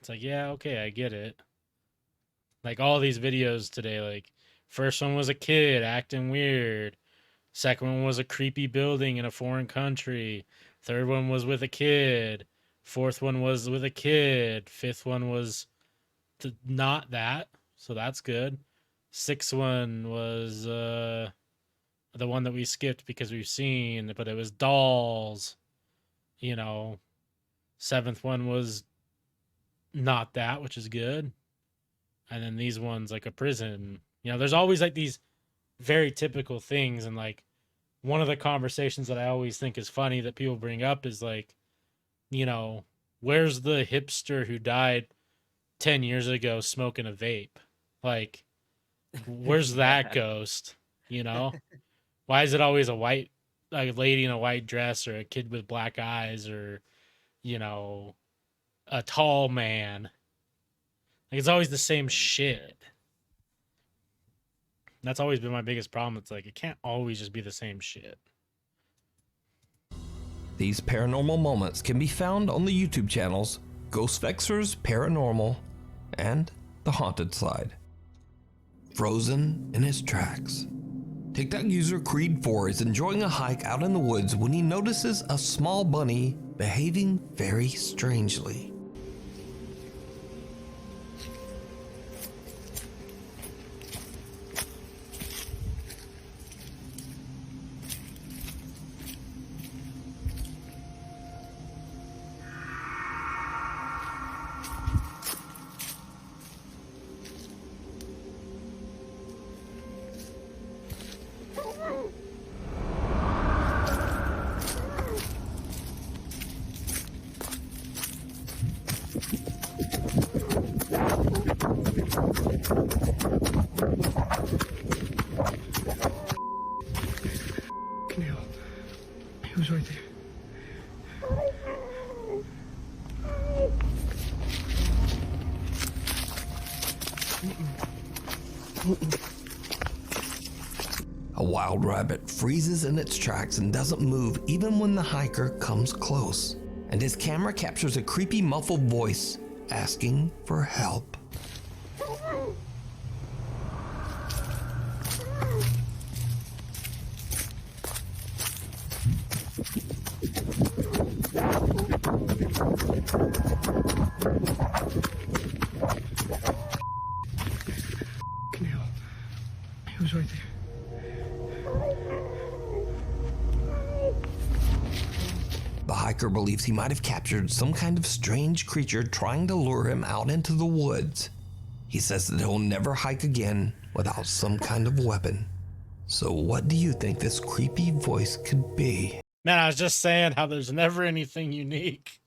like, yeah, okay, I get it. Like all these videos today, like first one was a kid acting weird. Second one was a creepy building in a foreign country. Third one was with a kid. Fourth one was with a kid. Fifth one was not that, so that's good. Sixth one was the one that we skipped because we've seen, but it was dolls. You know, 7th one was not that, which is good. and then these ones like a prison. You know, there's always like these very typical things, and like one of the conversations that I always think is funny that people bring up is like, you know, where's the hipster who died 10 years ago smoking a vape? Like, where's that ghost? You know, why is it always a lady in a white dress, or a kid with black eyes, or, you know, a tall man? Like, it's always the same shit. That's always been my biggest problem. It's like, it can't always just be the same shit. These paranormal moments can be found on the YouTube channels Ghost Vexers Paranormal and The Haunted Side. Frozen in his tracks. TikTok user Creed4 is enjoying a hike out in the woods when he notices a small bunny behaving very strangely. Camille, he was right there. A wild rabbit freezes in its tracks and doesn't move even when the hiker comes close. And his camera captures a creepy muffled voice asking for help. Camille, he was right there. The hiker believes he might have captured some kind of strange creature trying to lure him out into the woods. He says that he'll never hike again without some kind of weapon. So what do you think this creepy voice could be? Man, I was just saying how there's never anything unique.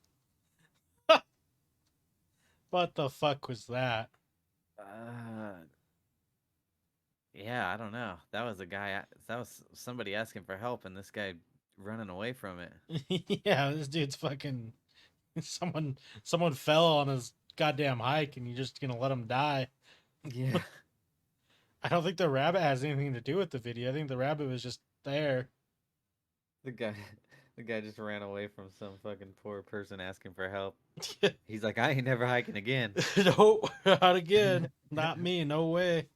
What the fuck was that? Yeah, I don't know. That was that was somebody asking for help, and this guy running away from it. Yeah, this dude's fucking someone fell on his goddamn hike, and you're just gonna let him die. Yeah. I don't think the rabbit has anything to do with the video. I think the rabbit was just there. The guy just ran away from some fucking poor person asking for help. He's like, I ain't never hiking again. No, not again. Not me. No way.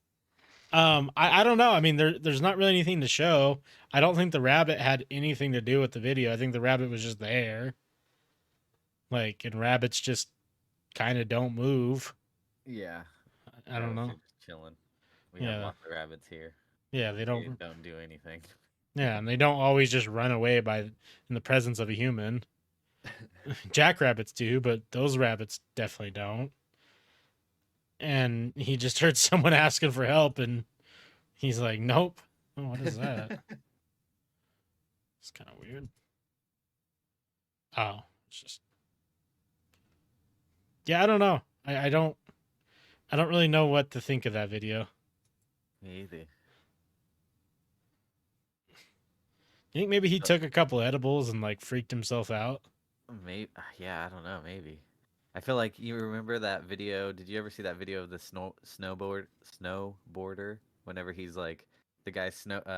I don't know. I mean, there's not really anything to show. I don't think the rabbit had anything to do with the video. I think the rabbit was just there. Like, and rabbits just kind of don't move. Yeah. I don't know. Just chilling. We got lots of rabbits here. Yeah, they don't do anything. Yeah, and they don't always just run away in the presence of a human. Jackrabbits do, but those rabbits definitely don't. And he just heard someone asking for help, and he's like, nope. Oh, what is that? It's kind of weird. Oh, it's just... Yeah, I don't know. I don't really know what to think of that video. Me either. You think maybe he took a couple edibles and like freaked himself out? Maybe. Yeah, I don't know. Maybe. I feel like you remember that video. Did you ever see that video of the snowboarder? Whenever he's like the guy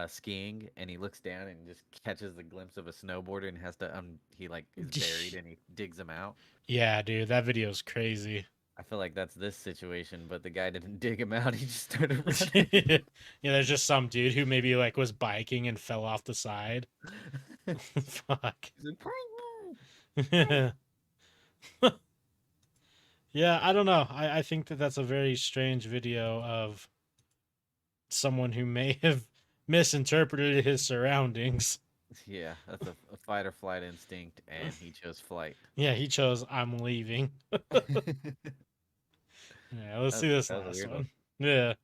skiing and he looks down and just catches the glimpse of a snowboarder and has to he like is buried and he digs him out. Yeah, dude, that video's crazy. I feel like that's this situation, but the guy didn't dig him out. He just started running. Yeah, there's just some dude who maybe like was biking and fell off the side. Fuck. Yeah, I don't know. I think that's a very strange video of someone who may have misinterpreted his surroundings. Yeah, that's a fight or flight instinct, and he chose flight. Yeah, he chose I'm leaving. Yeah, let's see this that was a last weird one. Yeah.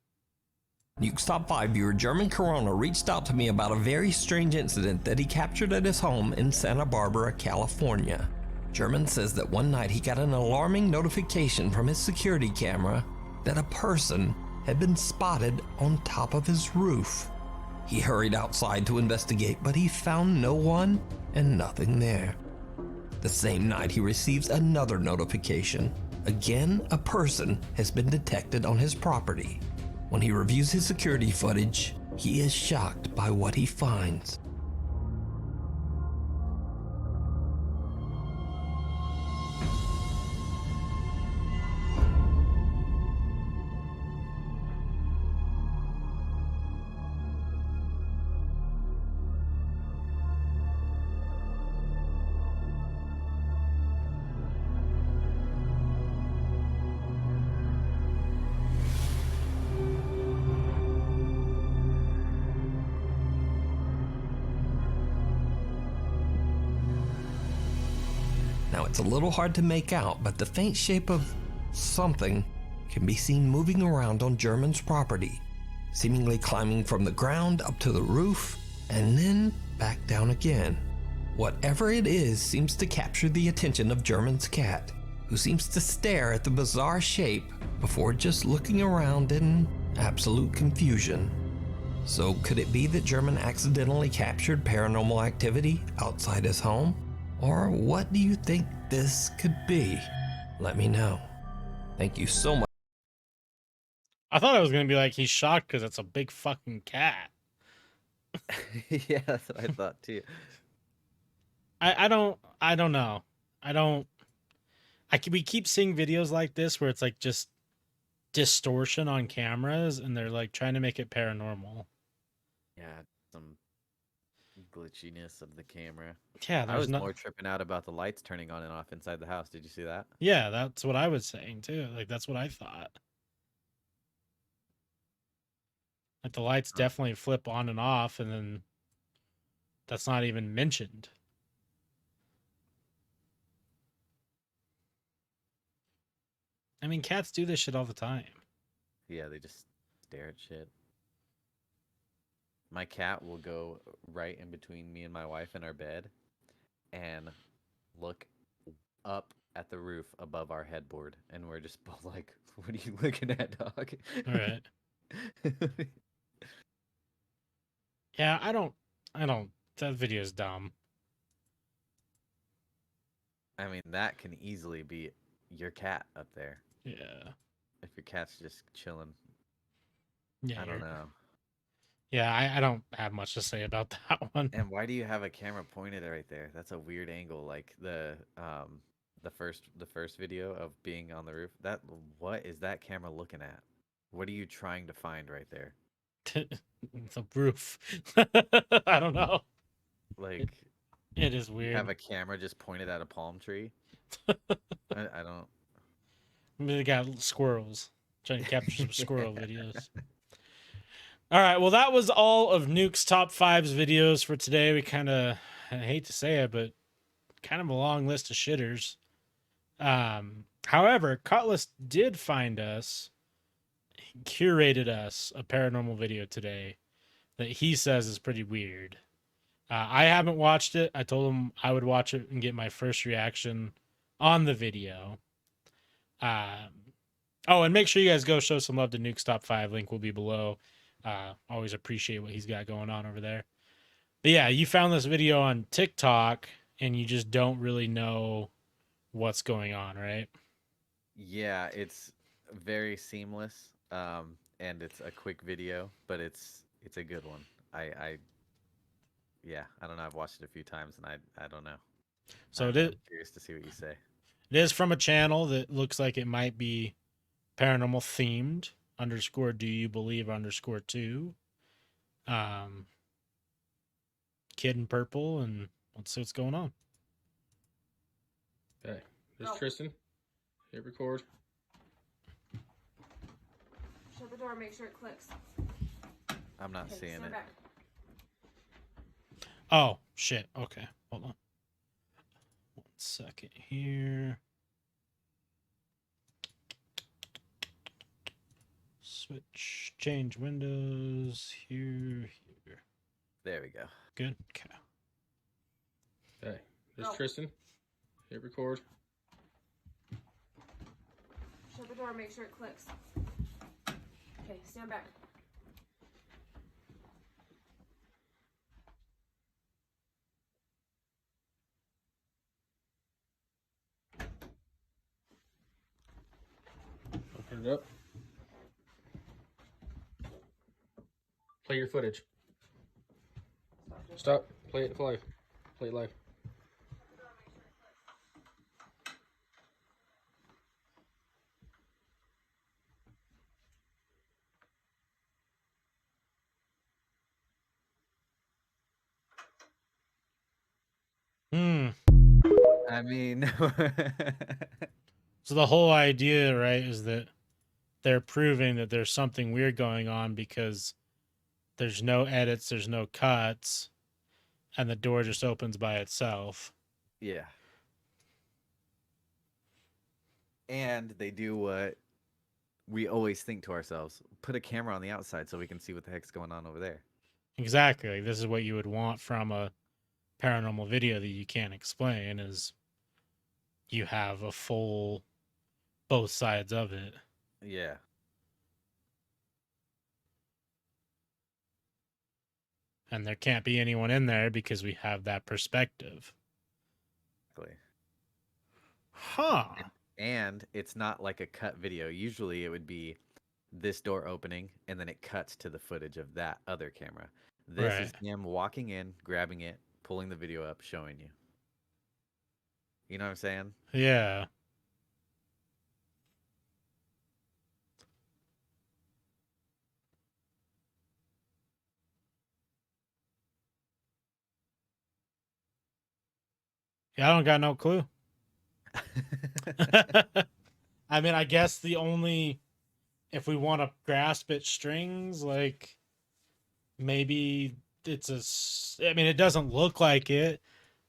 Nuke's Top 5 viewer German Corona reached out to me about a very strange incident that he captured at his home in Santa Barbara, California. German says that one night he got an alarming notification from his security camera that a person had been spotted on top of his roof. He hurried outside to investigate, but he found no one and nothing there. The same night he receives another notification. Again, a person has been detected on his property. When he reviews his security footage, he is shocked by what he finds. Now it's a little hard to make out, but the faint shape of something can be seen moving around on German's property, seemingly climbing from the ground up to the roof and then back down again. Whatever it is seems to capture the attention of German's cat, who seems to stare at the bizarre shape before just looking around in absolute confusion. So could it be that German accidentally captured paranormal activity outside his home? Or what do you think this could be? Let me know. Thank you so much. I thought I was gonna be like, he's shocked because it's a big fucking cat. Yeah, that's what I thought too. I don't know. We keep seeing videos like this where it's like just distortion on cameras and they're like trying to make it paranormal. Yeah, some glitchiness of the camera. Yeah, I there's was no. more tripping out about the lights turning on and off inside the house. Did you see that? Yeah, that's what I was saying too. Like that's what I thought. Like the lights definitely flip on and off, and then that's not even mentioned. I mean, cats do this shit all the time. Yeah, they just stare at shit. My cat will go right in between me and my wife in our bed and look up at the roof above our headboard, and we're just both like, "What are you looking at, dog?" All right. Yeah, I don't. That video is dumb. I mean, that can easily be your cat up there. Yeah. If your cat's just chilling. Yeah. I don't know. Yeah, I don't have much to say about that one. And why do you have a camera pointed right there? That's a weird angle. Like the first video of being on the roof. What is that camera looking at? What are you trying to find right there? It's a roof. I don't know. Like it is weird. You have a camera just pointed at a palm tree. I don't. They got squirrels. Trying to capture some squirrel videos. All right, well, that was all of Nuke's Top 5s videos for today. We kind of, I hate to say it, but kind of a long list of shitters. However, Cutlass did find us, curated us a paranormal video today that he says is pretty weird. I haven't watched it. I told him I would watch it and get my first reaction on the video. Oh, and make sure you guys go show some love to Nuke's Top 5. Link will be below. Always appreciate what he's got going on over there. But yeah, you found this video on TikTok and you just don't really know what's going on, right? Yeah, it's very seamless. And it's a quick video, but it's a good one. Yeah, I don't know. I've watched it a few times and I don't know. So I'm curious to see what you say. It is from a channel that looks like it might be paranormal themed. _ do you believe _2. Kid in purple, and let's see what's going on. Okay, this is Tristan. Hit record. Shut the door, make sure it clicks. I'm not seeing it. Back. Oh, shit. Okay, hold on. 1 second here. Switch, change windows, here. There we go. Good. Okay. Hey, this is Tristan. Hit record. Shut the door, make sure it clicks. Okay, stand back. Open it up. Play your footage. Stop. Play it live. Play it live. I mean, so the whole idea, right, is that they're proving that there's something weird going on because there's no edits, there's no cuts, and the door just opens by itself. yeah. And they do what we always think to ourselves: put a camera on the outside so we can see what the heck's going on over there. Exactly. Like, this is what you would want from a paranormal video that you can't explain, is you have a full both sides of it. Yeah. And there can't be anyone in there because we have that perspective. Exactly. Huh. And it's not like a cut video. Usually it would be this door opening and then it cuts to the footage of that other camera. This is him walking in, grabbing it, pulling the video up, showing you. You know what I'm saying? Yeah. Yeah, I don't got no clue. I mean, I guess the only, if we want to grasp at strings, like maybe it's I mean, it doesn't look like it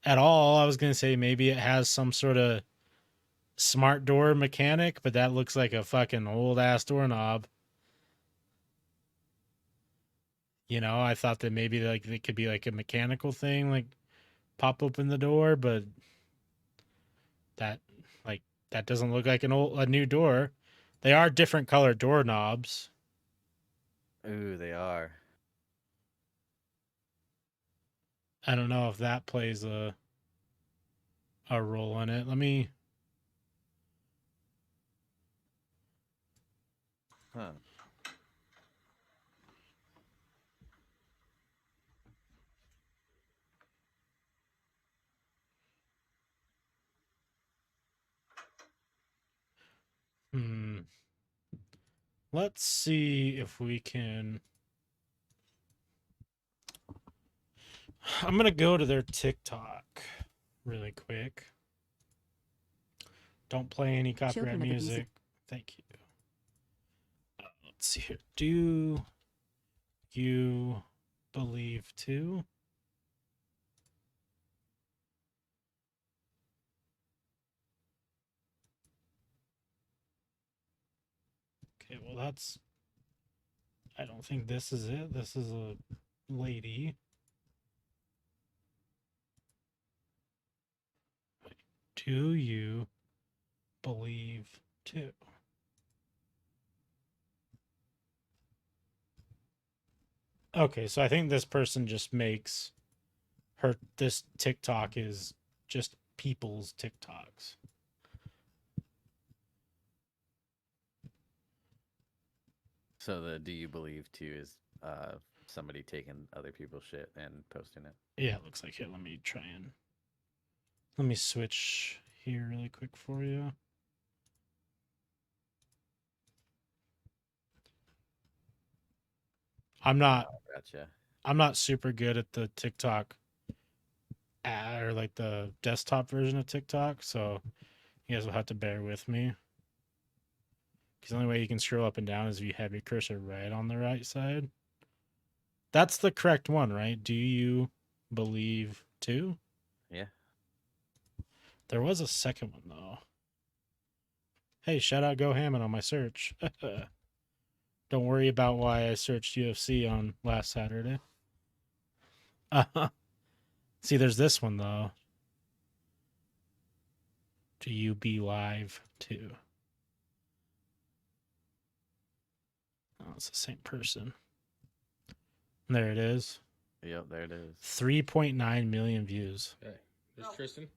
at all. I was going to say maybe it has some sort of smart door mechanic, but that looks like a fucking old ass doorknob. You know, I thought that maybe like it could be like a mechanical thing, like pop open the door, but that doesn't look like a new door. They are different colored doorknobs. Ooh, they are. I don't know if that plays a role in it. Let me. Huh. Let's see if we can. I'm going to go to their TikTok really quick. Don't play any copyright music. Thank you. Let's see here. Do you believe too? Okay, well that's, I don't think this is it. This is a lady. Do you believe too? Okay, so I think this person just makes this TikTok is just people's TikToks. So the do you believe too is somebody taking other people's shit and posting it? Yeah, it looks like it. Let me switch here really quick for you. I'm not super good at the TikTok or like the desktop version of TikTok, so you guys will have to bear with me. Because the only way you can scroll up and down is if you have your cursor right on the right side. That's the correct one, right? Do you believe too? Yeah. There was a second one though. Hey, shout out Go Hammond on my search. Don't worry about why I searched UFC on last Saturday. See, there's this one, though. To you be live, too. Oh, it's the same person. There it is. Yep, there it is. 3.9 million views. Okay. There's Tristan.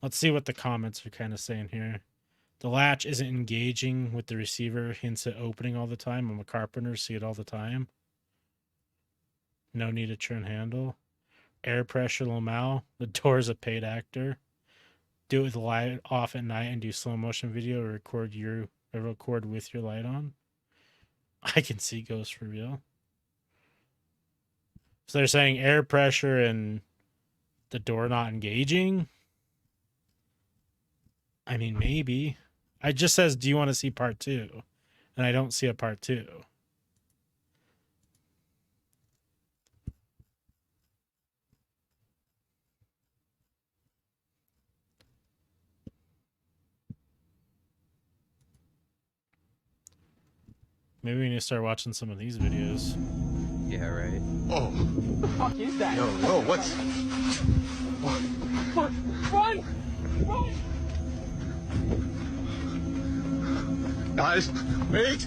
Let's see what the comments are kind of saying here. The latch isn't engaging with the receiver, hints at opening all the time. I'm a carpenter, see it all the time. No need to turn handle. Air pressure Lamau. The door's a paid actor. Do it with the light off at night and do slow motion video or record with your light on. I can see ghosts for real. So they're saying air pressure and the door not engaging. I mean, maybe. It just says, do you want to see part 2? And I don't see a part 2. Maybe we need to start watching some of these videos. Yeah, right. Oh. What the fuck is that? No, what's... Run! Run! Guys, wait!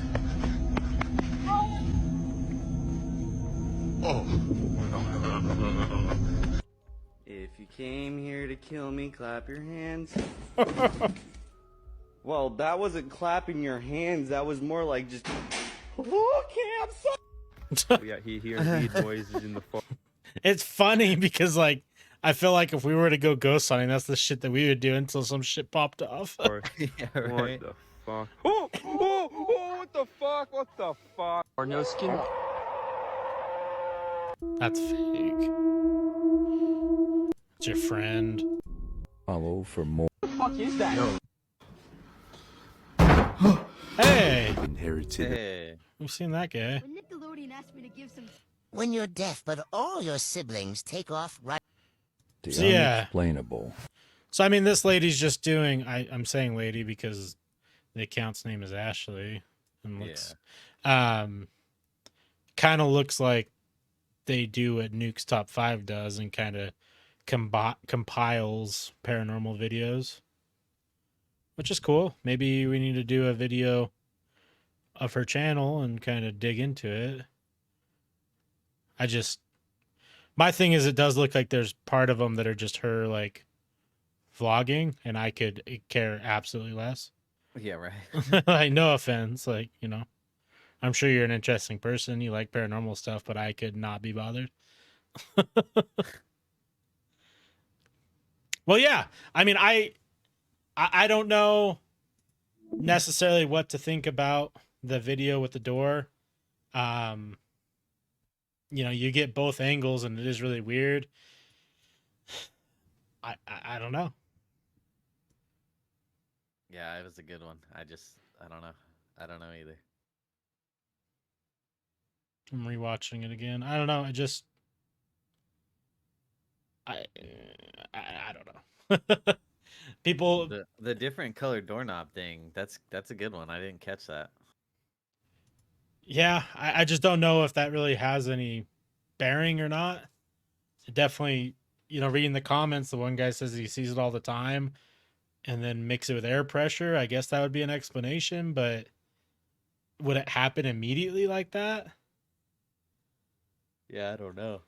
Oh. If you came here to kill me, clap your hands. Well, that wasn't clapping your hands. That was more like just... Yeah, he hears weed noises in the phone. It's funny because, like, I feel like if we were to go ghost hunting, that's the shit that we would do until some shit popped off. Yeah, right. What the fuck? Oh, oh, oh, what the fuck? What the fuck? Or no skin. That's fake. It's your friend. Follow for more. What the fuck is that? Yo. Hey! Inherited. Hey. We've seen that guy. When Nickelodeon asked me to give some... When you're deaf, but all your siblings take off right... The So, yeah. unexplainable. So, I mean, this lady's just doing... I'm saying lady because the account's name is Ashley. And looks... kind of looks like they do what Nuke's Top 5 does and kind of compiles paranormal videos. Which is cool. Maybe we need to do a video of her channel and kind of dig into it. My thing is, it does look like there's part of them that are just her, like, vlogging, and I could care absolutely less. Yeah, right. Like, no offense. Like, you know, I'm sure you're an interesting person. You like paranormal stuff, but I could not be bothered. Well, yeah. I mean, I don't know necessarily what to think about the video with the door. You know, you get both angles and it is really weird. I don't know. Yeah, it was a good one. I don't know. I don't know either. I'm rewatching it again. I don't know. I don't know. People, the different colored doorknob thing, that's a good one. I didn't catch that. yeah, I just don't know if that really has any bearing or not. It definitely, you know, reading the comments, the one guy says he sees it all the time and then mix it with air pressure. I guess that would be an explanation, but would it happen immediately like that? Yeah, I don't know.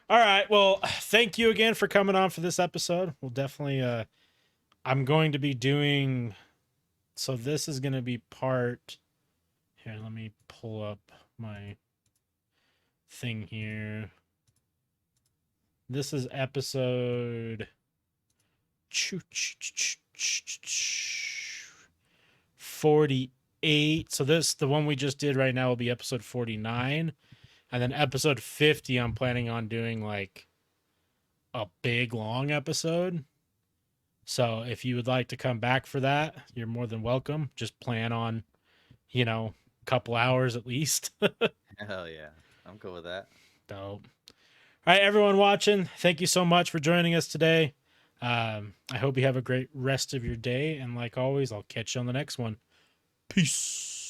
All right. Well, thank you again for coming on for this episode. We'll definitely, I'm going to be doing, so this is going to be part, here, let me pull up my thing here. This is episode 48. So the one we just did right now will be episode 49. And then episode 50, I'm planning on doing like a big long episode. So if you would like to come back for that, you're more than welcome. Just plan on, you know, a couple hours at least. Hell yeah. I'm cool with that. Dope. All right, everyone watching, thank you so much for joining us today. I hope you have a great rest of your day. And like always, I'll catch you on the next one. Peace.